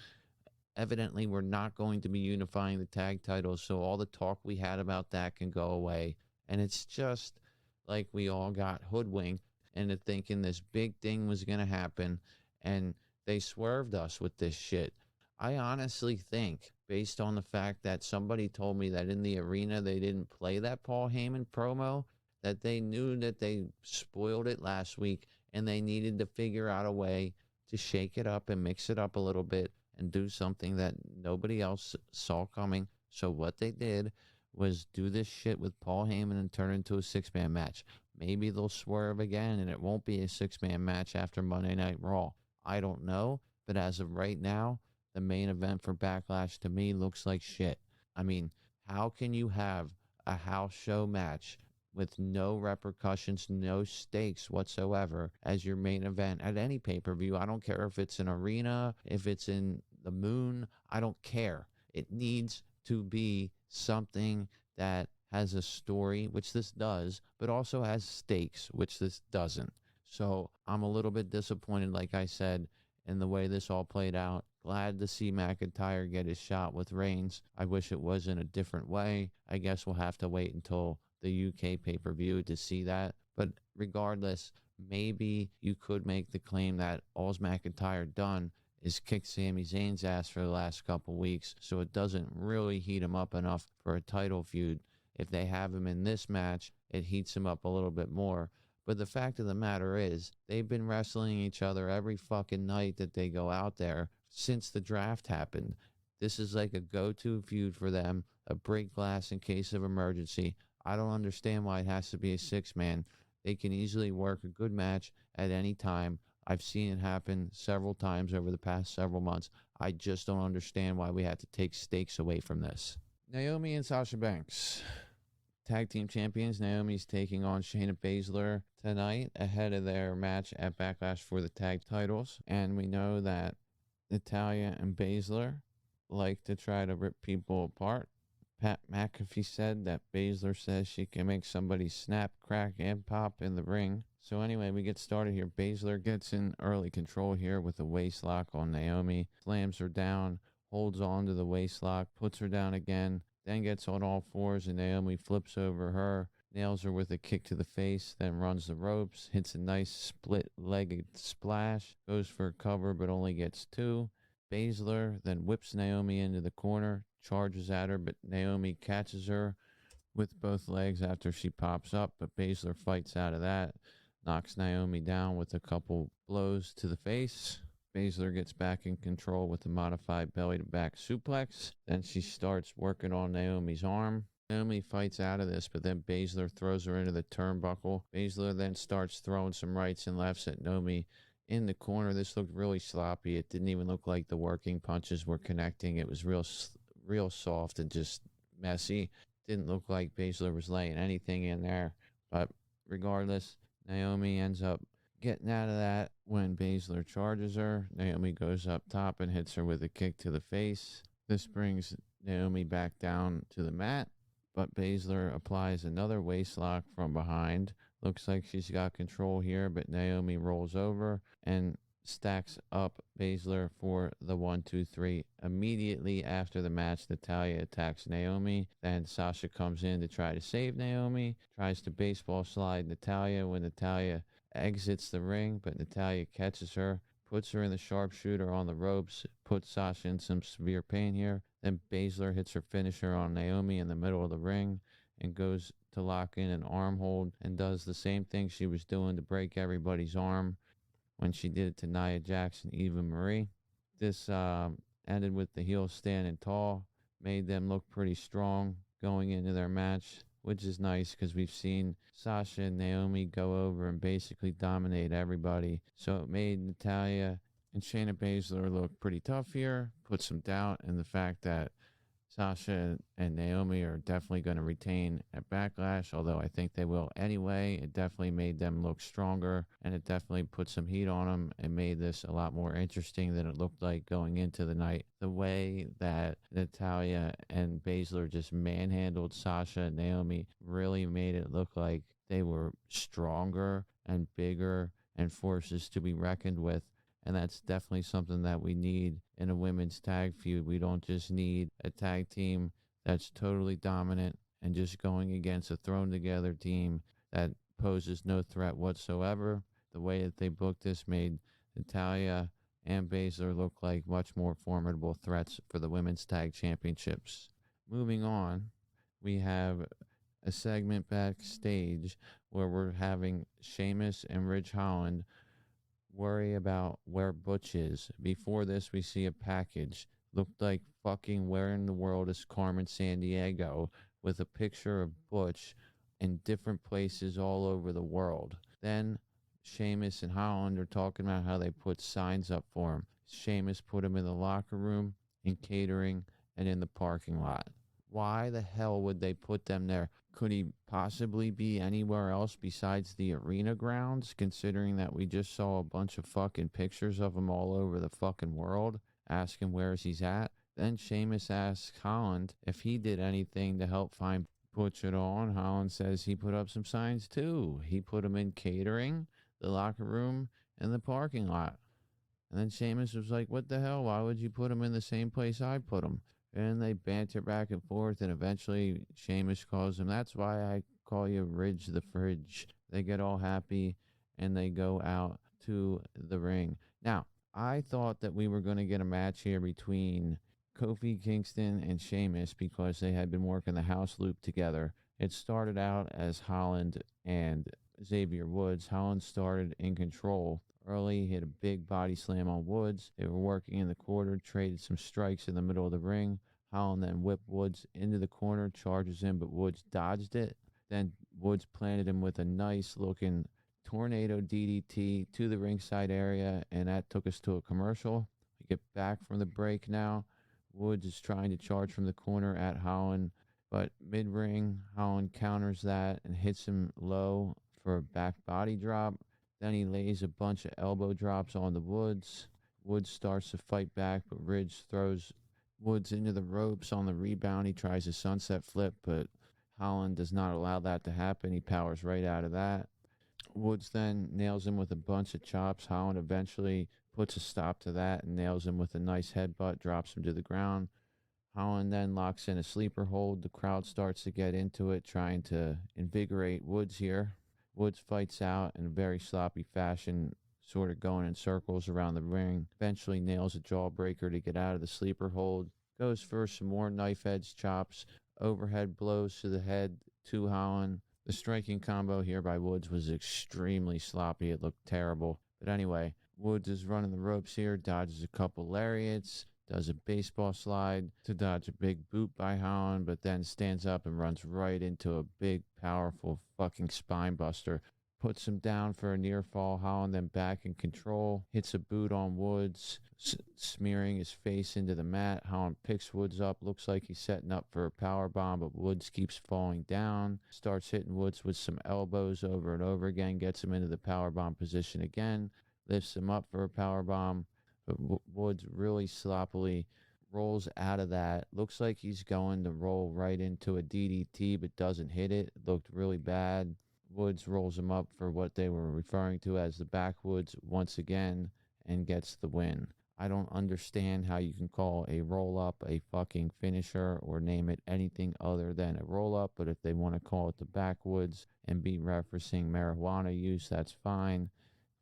Evidently, we're not going to be unifying the tag titles, so all the talk we had about that can go away. And it's just like we all got hoodwinked into thinking this big thing was going to happen, and they swerved us with this shit. I honestly think, based on the fact that somebody told me that in the arena they didn't play that Paul Heyman promo, that they knew that they spoiled it last week and they needed to figure out a way to shake it up and mix it up a little bit and do something that nobody else saw coming. So what they did was do this shit with Paul Heyman and turn it into a 6-man match. Maybe they'll swerve again and it won't be a 6-man match after Monday Night Raw. I don't know, but as of right now, the main event for Backlash to me looks like shit. I mean, how can you have a house show match with no repercussions, no stakes whatsoever as your main event at any pay-per-view? I don't care if it's an arena, if it's in the moon, I don't care. It needs to be something that has a story, which this does, but also has stakes, which this doesn't. So I'm a little bit disappointed, like I said, in the way this all played out. Glad to see McIntyre get his shot with Reigns. I wish it was in a different way. I guess we'll have to wait until the UK pay-per-view to see that. But regardless, maybe you could make the claim that all's McIntyre done is kick Sami Zayn's ass for the last couple weeks, so it doesn't really heat him up enough for a title feud. If they have him in this match, it heats him up a little bit more. But the fact of the matter is, they've been wrestling each other every fucking night that they go out there since the draft happened. This is like a go-to feud for them, a break glass in case of emergency. I don't understand why it has to be a 6-man. They can easily work a good match at any time. I've seen it happen several times over the past several months. I just don't understand why we had to take stakes away from this. Naomi and Sasha Banks Tag team champions. Naomi's taking on Shayna Baszler tonight ahead of their match at Backlash for the tag titles. And we know that Natalya and Baszler like to try to rip people apart. Pat McAfee said that Baszler says she can make somebody snap, crack, and pop in the ring. So anyway, we get started here. Baszler gets in early control here with a waist lock on Naomi. Slams her down, holds on to the waist lock, puts her down again, then gets on all fours, and Naomi flips over her, nails her with a kick to the face, then runs the ropes, hits a nice split-legged splash, goes for a cover but only gets 2. Baszler then whips Naomi into the corner, charges at her, but Naomi catches her with both legs after she pops up, but Baszler fights out of that, knocks Naomi down with a couple blows to the face. Baszler gets back in control with a modified belly-to-back suplex. Then she starts working on Naomi's arm. Naomi fights out of this, but then Baszler throws her into the turnbuckle. Baszler then starts throwing some rights and lefts at Naomi in the corner. This looked really sloppy. It didn't even look like the working punches were connecting. It was real soft and just messy. Didn't look like Baszler was laying anything in there. But regardless, Naomi ends up getting out of that when Baszler charges her. Naomi goes up top and hits her with a kick to the face. This brings Naomi back down to the mat, but Baszler applies another waist lock from behind. Looks like she's got control here, but Naomi rolls over and stacks up Baszler for the 1-2-3. Immediately after the match, Natalya attacks Naomi. Then Sasha comes in to try to save Naomi, tries to baseball slide Natalya when Natalya exits the ring, but Natalya catches her, puts her in the sharpshooter on the ropes, puts Sasha in some severe pain here. Then Baszler hits her finisher on Naomi in the middle of the ring and goes to lock in an arm hold and does the same thing she was doing to break everybody's arm when she did it to Nia Jax and Eva Marie. This ended with the heels standing tall, made them look pretty strong going into their match, which is nice because we've seen Sasha and Naomi go over and basically dominate everybody. So it made Natalya and Shayna Baszler look pretty tough here, put some doubt in the fact that Sasha and Naomi are definitely going to retain at Backlash, although I think they will anyway. It definitely made them look stronger, and it definitely put some heat on them and made this a lot more interesting than it looked like going into the night. The way that Natalya and Baszler just manhandled Sasha and Naomi really made it look like they were stronger and bigger and forces to be reckoned with. And that's definitely something that we need in a women's tag feud. We don't just need a tag team that's totally dominant and just going against a thrown together team that poses no threat whatsoever. The way that they booked this made Natalya and Baszler look like much more formidable threats for the women's tag championships. Moving on, we have a segment backstage where we're having Sheamus and Ridge Holland worry about where Butch is. Before this, we see a package. Looked like fucking where in the world is Carmen Sandiego with a picture of Butch in different places all over the world. Then Sheamus and Holland are talking about how they put signs up for him. Sheamus put him in the locker room, in catering, and in the parking lot. Why the hell would they put them there? Could he possibly be anywhere else besides the arena grounds, considering that we just saw a bunch of fucking pictures of him all over the fucking world, asking where he's at? Then Sheamus asks Holland if he did anything to help find Butch at all, and Holland says he put up some signs too. He put him in catering, the locker room, and the parking lot. And then Sheamus was like, what the hell? Why would you put him in the same place I put him? And they banter back and forth, and eventually Sheamus calls him, that's why I call you Ridge the Fridge. They get all happy, and they go out to the ring. Now, I thought that we were going to get a match here between Kofi Kingston and Sheamus because they had been working the house loop together. It started out as Holland and Xavier Woods. Holland started in control early, hit a big body slam on Woods. They were working in the corner, traded some strikes in the middle of the ring. Holland then whipped Woods into the corner, charges him, but Woods dodged it. Then Woods planted him with a nice looking tornado DDT to the ringside area, and that took us to a commercial. We get back from the break now. Woods is trying to charge from the corner at Holland. But mid-ring, Holland counters that and hits him low for a back body drop. Then he lays a bunch of elbow drops on the Woods. Woods starts to fight back, but Ridge throws Woods into the ropes on the rebound. He tries a sunset flip, but Holland does not allow that to happen. He powers right out of that. Woods then nails him with a bunch of chops. Holland eventually puts a stop to that and nails him with a nice headbutt, drops him to the ground. Holland then locks in a sleeper hold. The crowd starts to get into it, trying to invigorate Woods here. Woods fights out in a very sloppy fashion, sort of going in circles around the ring. Eventually nails a jawbreaker to get out of the sleeper hold. Goes for some more knife edge chops. Overhead blows to the head to Holland. The striking combo here by Woods was extremely sloppy. It looked terrible. But anyway, Woods is running the ropes here, dodges a couple lariats, does a baseball slide to dodge a big boot by Holland, but then stands up and runs right into a big, powerful fucking spine buster. Puts him down for a near fall. Holland then back in control. Hits a boot on Woods, smearing his face into the mat. Holland picks Woods up. Looks like he's setting up for a power bomb, but Woods keeps falling down. Starts hitting Woods with some elbows over and over again. Gets him into the power bomb position again. Lifts him up for a power bomb. But Woods really sloppily rolls out of that. Looks like he's going to roll right into a DDT, but doesn't hit it. It looked really bad. Woods rolls him up for what they were referring to as the backwoods once again and gets the win. I don't understand how you can call a roll-up a fucking finisher or name it anything other than a roll-up, but if they want to call it the backwoods and be referencing marijuana use, that's fine.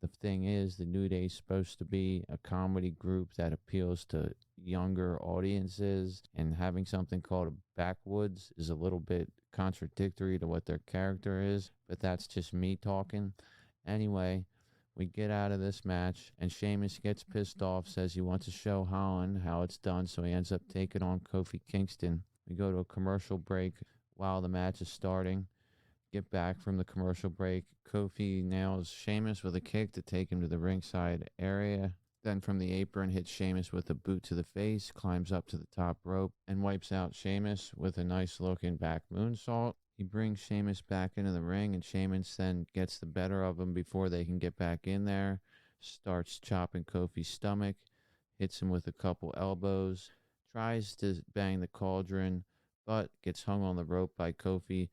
The thing is, the New Day is supposed to be a comedy group that appeals to younger audiences, and having something called a backwoods is a little bit contradictory to what their character is, but that's just me talking. Anyway, we get out of this match, and Sheamus gets pissed off, says he wants to show Holland how it's done, so he ends up taking on Kofi Kingston. We go to a commercial break while the match is starting. Get back from the commercial break. Kofi nails Sheamus with a kick to take him to the ringside area. Then from the apron hits Sheamus with a boot to the face, climbs up to the top rope, and wipes out Sheamus with a nice looking back moonsault. He brings Sheamus back into the ring, and Sheamus then gets the better of him before they can get back in there. Starts chopping Kofi's stomach, hits him with a couple elbows, tries to bang the cauldron, but gets hung on the rope by Kofi.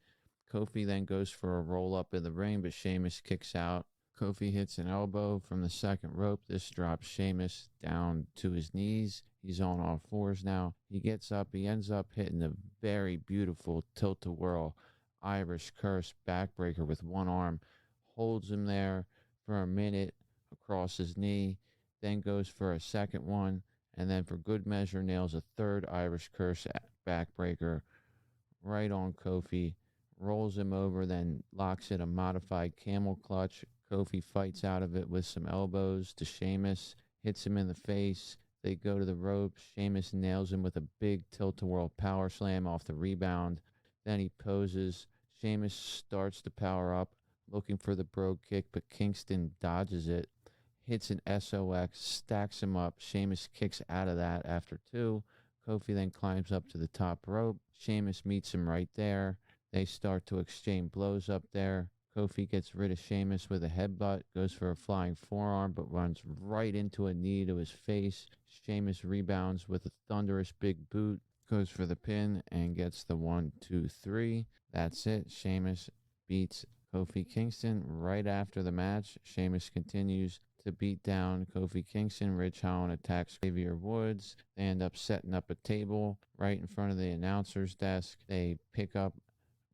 Kofi then goes for a roll-up in the ring, but Sheamus kicks out. Kofi hits an elbow from the second rope. This drops Sheamus down to his knees. He's on all fours now. He gets up. He ends up hitting a very beautiful tilt-a-whirl Irish curse backbreaker with one arm. Holds him there for a minute across his knee. Then goes for a second one. And then for good measure nails a third Irish curse backbreaker right on Kofi. Rolls him over, then locks in a modified camel clutch. Kofi fights out of it with some elbows to Sheamus, hits him in the face. They go to the ropes. Sheamus nails him with a big tilt-a-whirl power slam off the rebound. Then he poses. Sheamus starts to power up, looking for the bro kick, but Kingston dodges it. Hits an SOX, stacks him up. Sheamus kicks out of that after two. Kofi then climbs up to the top rope. Sheamus meets him right there. They start to exchange blows up there. Kofi gets rid of Sheamus with a headbutt, goes for a flying forearm, but runs right into a knee to his face. Sheamus rebounds with a thunderous big boot, goes for the pin, and gets the 1, 2, 3. That's it. Sheamus beats Kofi Kingston. Right after the match, Sheamus continues to beat down Kofi Kingston. Ridge Holland attacks Xavier Woods. They end up setting up a table right in front of the announcer's desk. They pick up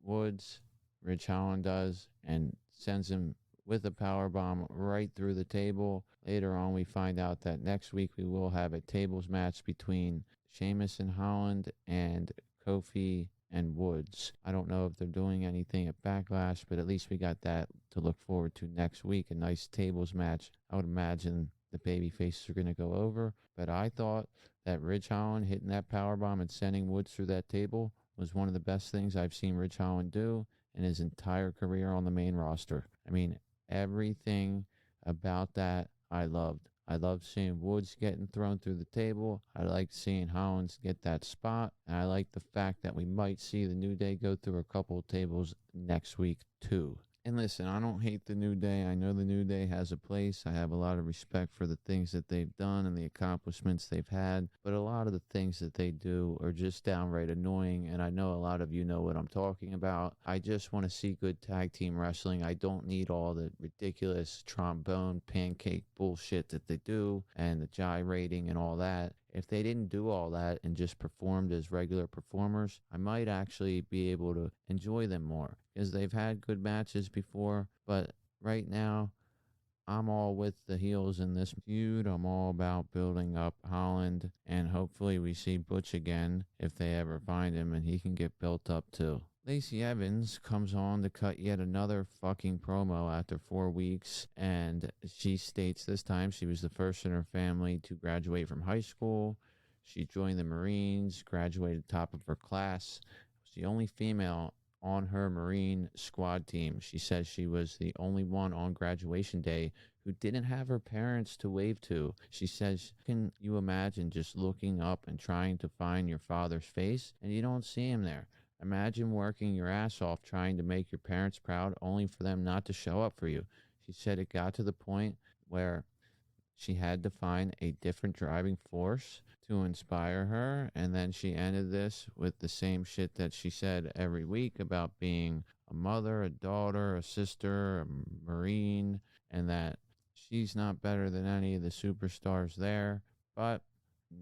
Woods, Ridge Holland does, and sends him with a power bomb right through the table. Later on, we find out that next week we will have a tables match between Sheamus and Holland and Kofi and Woods. I don't know if they're doing anything at Backlash, but at least we got that to look forward to next week. A nice tables match. I would imagine the baby faces are going to go over, but I thought that Ridge Holland hitting that power bomb and sending Woods through that table was one of the best things I've seen Ridge Holland do in his entire career on the main roster. I mean, everything about that I loved. I love seeing Woods getting thrown through the table. I like seeing Hollins get that spot. And I like the fact that we might see the New Day go through a couple of tables next week too. And listen, I don't hate the New Day. I know the New Day has a place. I have a lot of respect for the things that they've done and the accomplishments they've had. But a lot of the things that they do are just downright annoying. And I know a lot of you know what I'm talking about. I just want to see good tag team wrestling. I don't need all the ridiculous trombone pancake bullshit that they do and the gyrating and all that. If they didn't do all that and just performed as regular performers, I might actually be able to enjoy them more because they've had good matches before. But right now, I'm all with the heels in this feud. I'm all about building up Holland, and hopefully we see Butch again if they ever find him and he can get built up too. Lacey Evans comes on to cut yet another fucking promo after 4 weeks, and she states this time she was the first in her family to graduate from high school. She joined the Marines, graduated top of her class, was the only female on her Marine squad team. She says she was the only one on graduation day who didn't have her parents to wave to. She says, can you imagine just looking up and trying to find your father's face and you don't see him there? Imagine working your ass off trying to make your parents proud only for them not to show up for you. She said it got to the point where she had to find a different driving force to inspire her, and then she ended this with the same shit that she said every week about being a mother, a daughter, a sister, a Marine, and that she's not better than any of the superstars there, but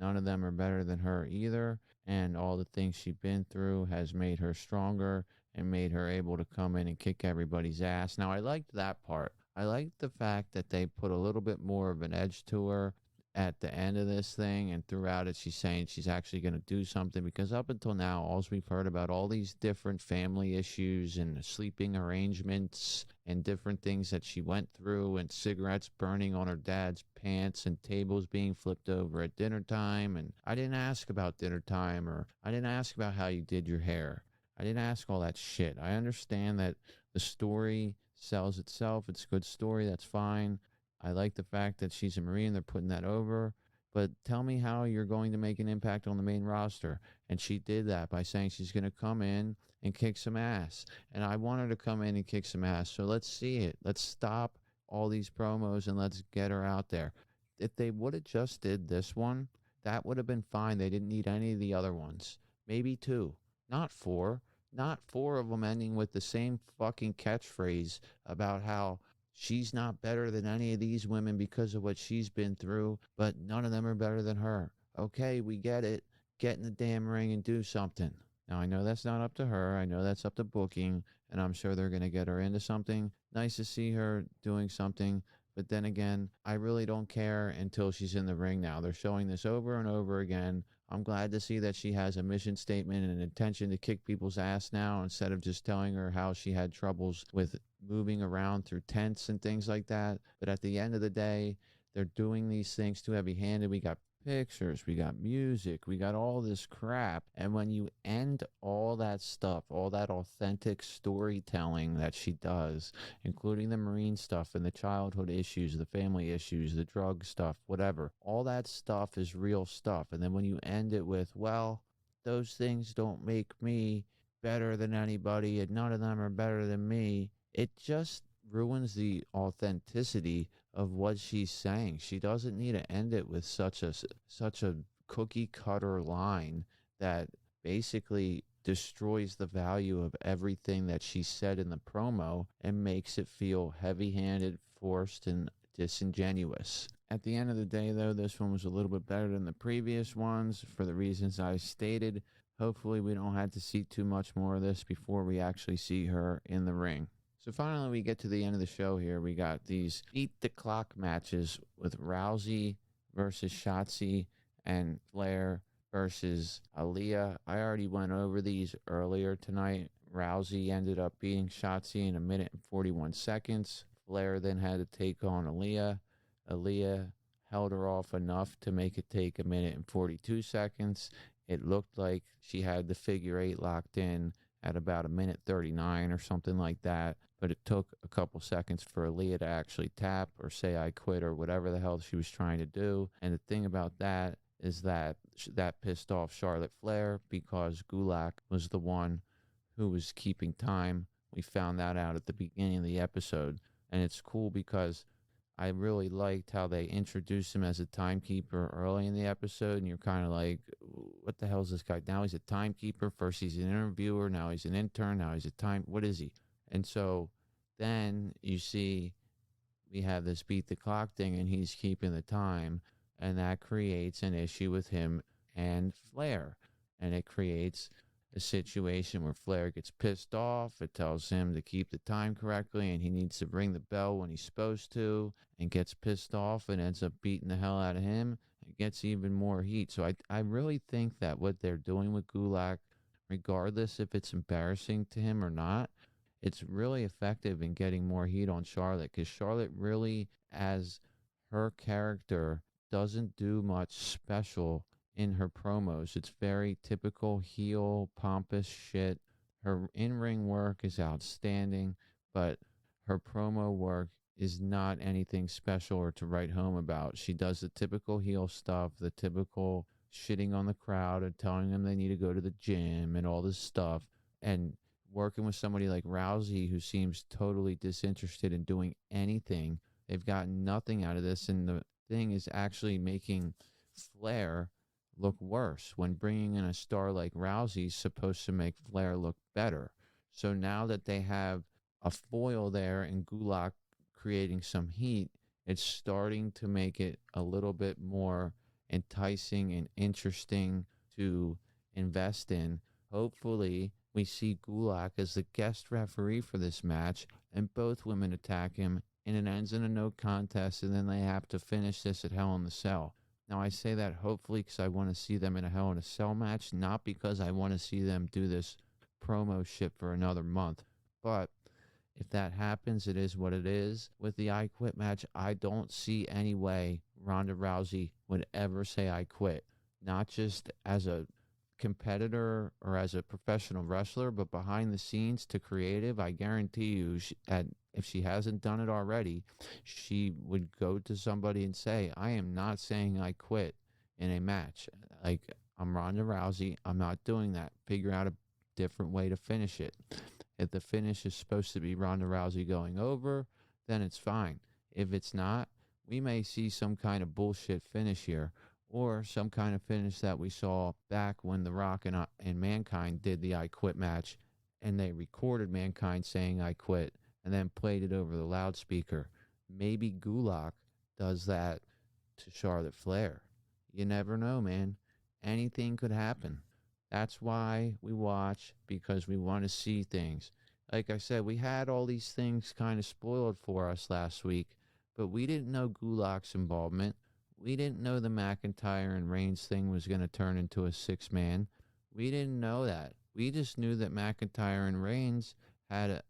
none of them are better than her either. And all the things she's been through has made her stronger and made her able to come in and kick everybody's ass. Now, I liked that part. I liked the fact that they put a little bit more of an edge to her at the end of this thing, and throughout it she's saying she's actually going to do something, because up until now all we've heard about all these different family issues and sleeping arrangements and different things that she went through, and cigarettes burning on her dad's pants and tables being flipped over at dinner time. And I didn't ask about dinner time, or I didn't ask about how you did your hair. I didn't ask all that shit. I understand that the story sells itself. It's a good story. That's fine. I like the fact that she's a Marine. They're putting that over. But tell me how you're going to make an impact on the main roster. And she did that by saying she's going to come in and kick some ass. And I want her to come in and kick some ass. So let's see it. Let's stop all these promos and let's get her out there. If they would have just did this one, that would have been fine. They didn't need any of the other ones. Maybe 2, not 4. Not 4 of them ending with the same fucking catchphrase about how she's not better than any of these women because of what she's been through, but none of them are better than her. Okay, we get it. Get in the damn ring and do something. Now, I know that's not up to her. I know that's up to booking, and I'm sure they're going to get her into something. Nice to see her doing something, but then again, I really don't care until she's in the ring now. They're showing this over and over again. I'm glad to see that she has a mission statement and an intention to kick people's ass now, instead of just telling her how she had troubles with moving around through tents and things like that. But at the end of the day, they're doing these things too heavy-handed. We got pictures, we got music, we got all this crap. And when you end all that stuff, all that authentic storytelling that she does, including the Marine stuff and the childhood issues, the family issues, the drug stuff, whatever, all that stuff is real stuff. And then when you end it with, well, those things don't make me better than anybody and none of them are better than me, it just ruins the authenticity of what she's saying. She doesn't need to end it with such a cookie cutter line that basically destroys the value of everything that she said in the promo and makes it feel heavy-handed, forced, and disingenuous. At the end of the day, though, this one was a little bit better than the previous ones for the reasons I stated. Hopefully we don't have to see too much more of this before we actually see her in the ring. So finally, we get to the end of the show here. We got these beat the clock matches with Rousey versus Shotzi and Flair versus Aaliyah. I already went over these earlier tonight. Rousey ended up beating Shotzi in 1 minute and 41 seconds. Flair then had to take on Aaliyah. Aaliyah held her off enough to make it take 1 minute and 42 seconds. It looked like she had the figure 8 locked in, at about a minute 39 or something like that. But it took a couple seconds for Aaliyah to actually tap or say I quit or whatever the hell she was trying to do. And the thing about that is that that pissed off Charlotte Flair because Gulak was the one who was keeping time. We found that out at the beginning of the episode. And it's cool because I really liked how they introduced him as a timekeeper early in the episode, and you're kind of like, what the hell is this guy? Now he's a timekeeper. First he's an interviewer. Now he's an intern. Now he's what is he? And so then you see we have this beat the clock thing, and he's keeping the time, and that creates an issue with him and Flair. And it creates a situation where Flair gets pissed off. It tells him to keep the time correctly, and he needs to ring the bell when he's supposed to, and gets pissed off and ends up beating the hell out of him. It gets even more heat. So I really think that what they're doing with Gulak, regardless if it's embarrassing to him or not, it's really effective in getting more heat on Charlotte, because Charlotte really, as her character, doesn't do much special in her promos. It's very typical heel, pompous shit. Her in-ring work is outstanding, but her promo work is not anything special or to write home about. She does the typical heel stuff, the typical shitting on the crowd and telling them they need to go to the gym and all this stuff. And working with somebody like Rousey, who seems totally disinterested in doing anything. They've gotten nothing out of this, and the thing is actually making Flair look worse, when bringing in a star like Rousey is supposed to make Flair look better. So now that they have a foil there and Gulak creating some heat, it's starting to make it a little bit more enticing and interesting to invest in. Hopefully we see Gulak as the guest referee for this match, and both women attack him, and it ends in a no contest, and then they have to finish this at Hell in the Cell. Now, I say that hopefully because I want to see them in a Hell in a Cell match, not because I want to see them do this promo shit for another month. But if that happens, it is what it is. With the I Quit match, I don't see any way Ronda Rousey would ever say I quit. Not just as a competitor or as a professional wrestler, but behind the scenes to creative. I guarantee you, if she hasn't done it already, she would go to somebody and say, I am not saying I quit in a match. Like, I'm Ronda Rousey. I'm not doing that. Figure out a different way to finish it. If the finish is supposed to be Ronda Rousey going over, then it's fine. If it's not, we may see some kind of bullshit finish here, or some kind of finish that we saw back when The Rock and Mankind did the I Quit match, and they recorded Mankind saying I quit and then played it over the loudspeaker. Maybe Gulak does that to Charlotte Flair. You never know, man. Anything could happen. That's why we watch, because we want to see things. Like I said, we had all these things kind of spoiled for us last week, but we didn't know Gulak's involvement. We didn't know the McIntyre and Reigns thing was going to turn into a six-man. We didn't know that. We just knew that McIntyre and Reigns had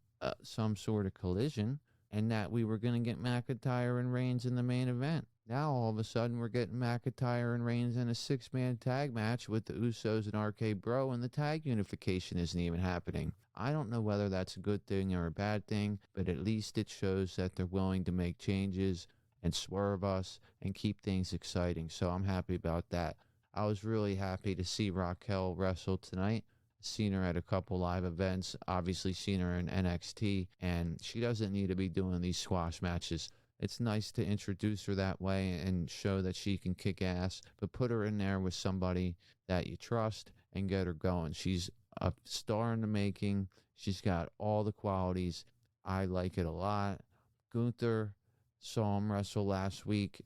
some sort of collision, and that we were going to get McIntyre and Reigns in the main event. Now, all of a sudden, we're getting McIntyre and Reigns in a six-man tag match with the Usos and RK-Bro, and the tag unification isn't even happening. I don't know whether that's a good thing or a bad thing, but at least it shows that they're willing to make changes and swerve us and keep things exciting. So I'm happy about that. I was really happy to see Raquel wrestle tonight. Seen her at a couple live events, obviously seen her in NXT, and she doesn't need to be doing these squash matches. It's nice to introduce her that way and show that she can kick ass, but put her in there with somebody that you trust and get her going. She's a star in the making. She's got all the qualities. I like it a lot. Guenther, saw him wrestle last week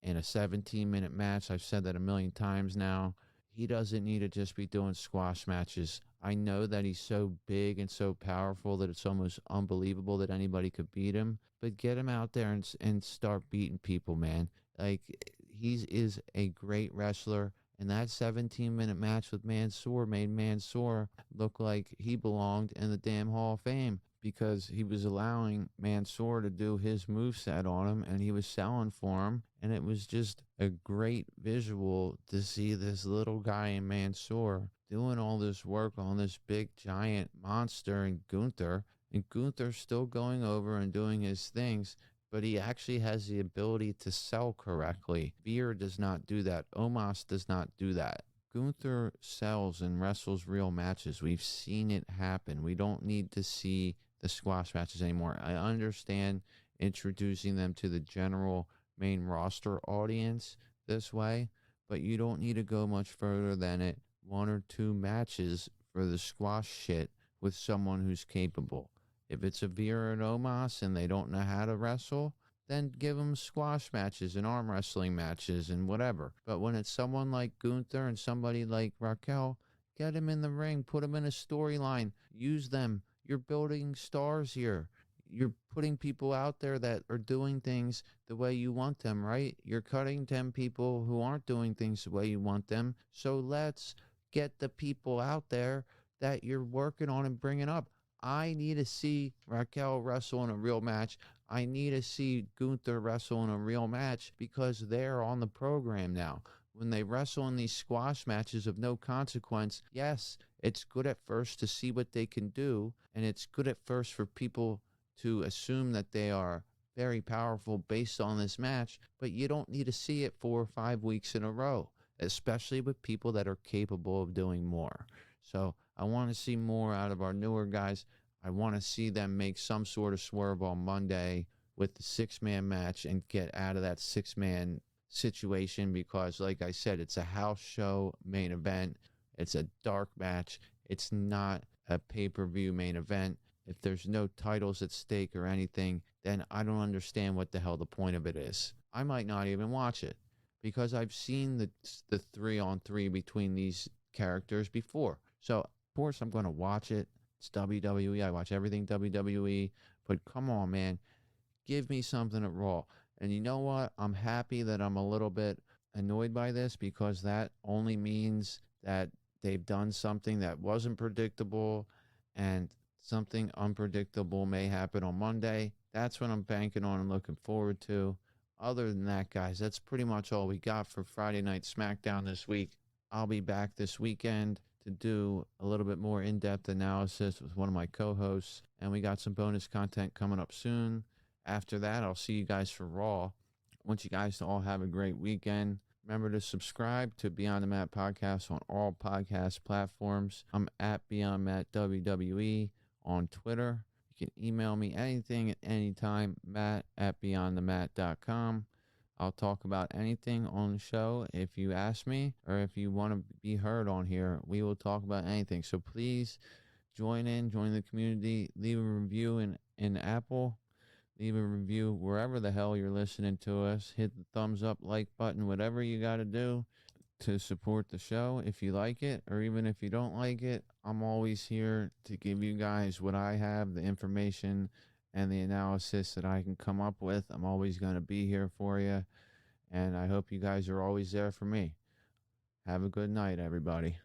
in a 17-minute match. I've said that a million times now. He doesn't need to just be doing squash matches. I know that he's so big and so powerful that it's almost unbelievable that anybody could beat him. But get him out there and start beating people, man. Like, he is a great wrestler. And that 17-minute match with Mansoor made Mansoor look like he belonged in the damn Hall of Fame, because he was allowing Mansoor to do his moveset on him, and he was selling for him. And it was just a great visual to see this little guy in Mansoor doing all this work on this big giant monster and Gunther's still going over and doing his things, but he actually has the ability to sell correctly. Veer does not do that. Omos does not do that. Gunther sells and wrestles real matches. We've seen it happen. We don't need to see the squash matches anymore. I understand introducing them to the general main roster audience this way, but you don't need to go much further than it. 1 or 2 matches for the squash shit with someone who's capable. If it's a Veer and Omos and they don't know how to wrestle, then give them squash matches and arm wrestling matches and whatever. But when it's someone like Gunther and somebody like Raquel, get them in the ring, put them in a storyline, use them. You're building stars here. You're putting people out there that are doing things the way you want them, right? You're cutting 10 people who aren't doing things the way you want them. So let's get the people out there that you're working on and bringing up. I need to see Raquel wrestle in a real match. I need to see Gunther wrestle in a real match because they're on the program now. When they wrestle in these squash matches of no consequence, yes, it's good at first to see what they can do, and it's good at first for people to assume that they are very powerful based on this match, but you don't need to see it 4 or 5 weeks in a row, especially with people that are capable of doing more. So I want to see more out of our newer guys. I want to see them make some sort of swerve on Monday with the 6-man match and get out of that 6-man situation because, like I said, it's a house show main event. It's a dark match. It's not a pay-per-view main event. If there's no titles at stake or anything, then I don't understand what the hell the point of it is. I might not even watch it because I've seen the 3-on-3 between these characters before. So, of course, I'm going to watch it. It's WWE. I watch everything WWE. But come on, man. Give me something at Raw. And you know what? I'm happy that I'm a little bit annoyed by this because that only means that they've done something that wasn't predictable and something unpredictable may happen on Monday. That's what I'm banking on and looking forward to. Other than that, guys, that's pretty much all we got for Friday Night Smackdown this week. I'll be back this weekend to do a little bit more in-depth analysis with one of my co-hosts, and we got some bonus content coming up soon. After that, I'll see you guys for Raw. I want you guys to all have a great weekend. Remember to subscribe to Beyond the Mat Podcast on all podcast platforms. I'm at Beyond Mat WWE on Twitter. You can email me anything at any time, matt@beyondthemat.com. I'll talk about anything on the show if you ask me, or if you want to be heard on here, we will talk about anything. So please join the community, leave a review in Apple, leave a review wherever the hell you're listening to us. Hit the thumbs up, like button, whatever you got to do to support the show if you like it, or even if you don't like it. I'm always here to give you guys what I have, the information and the analysis that I can come up with. I'm always going to be here for you, and I hope you guys are always there for me. Have a good night, everybody.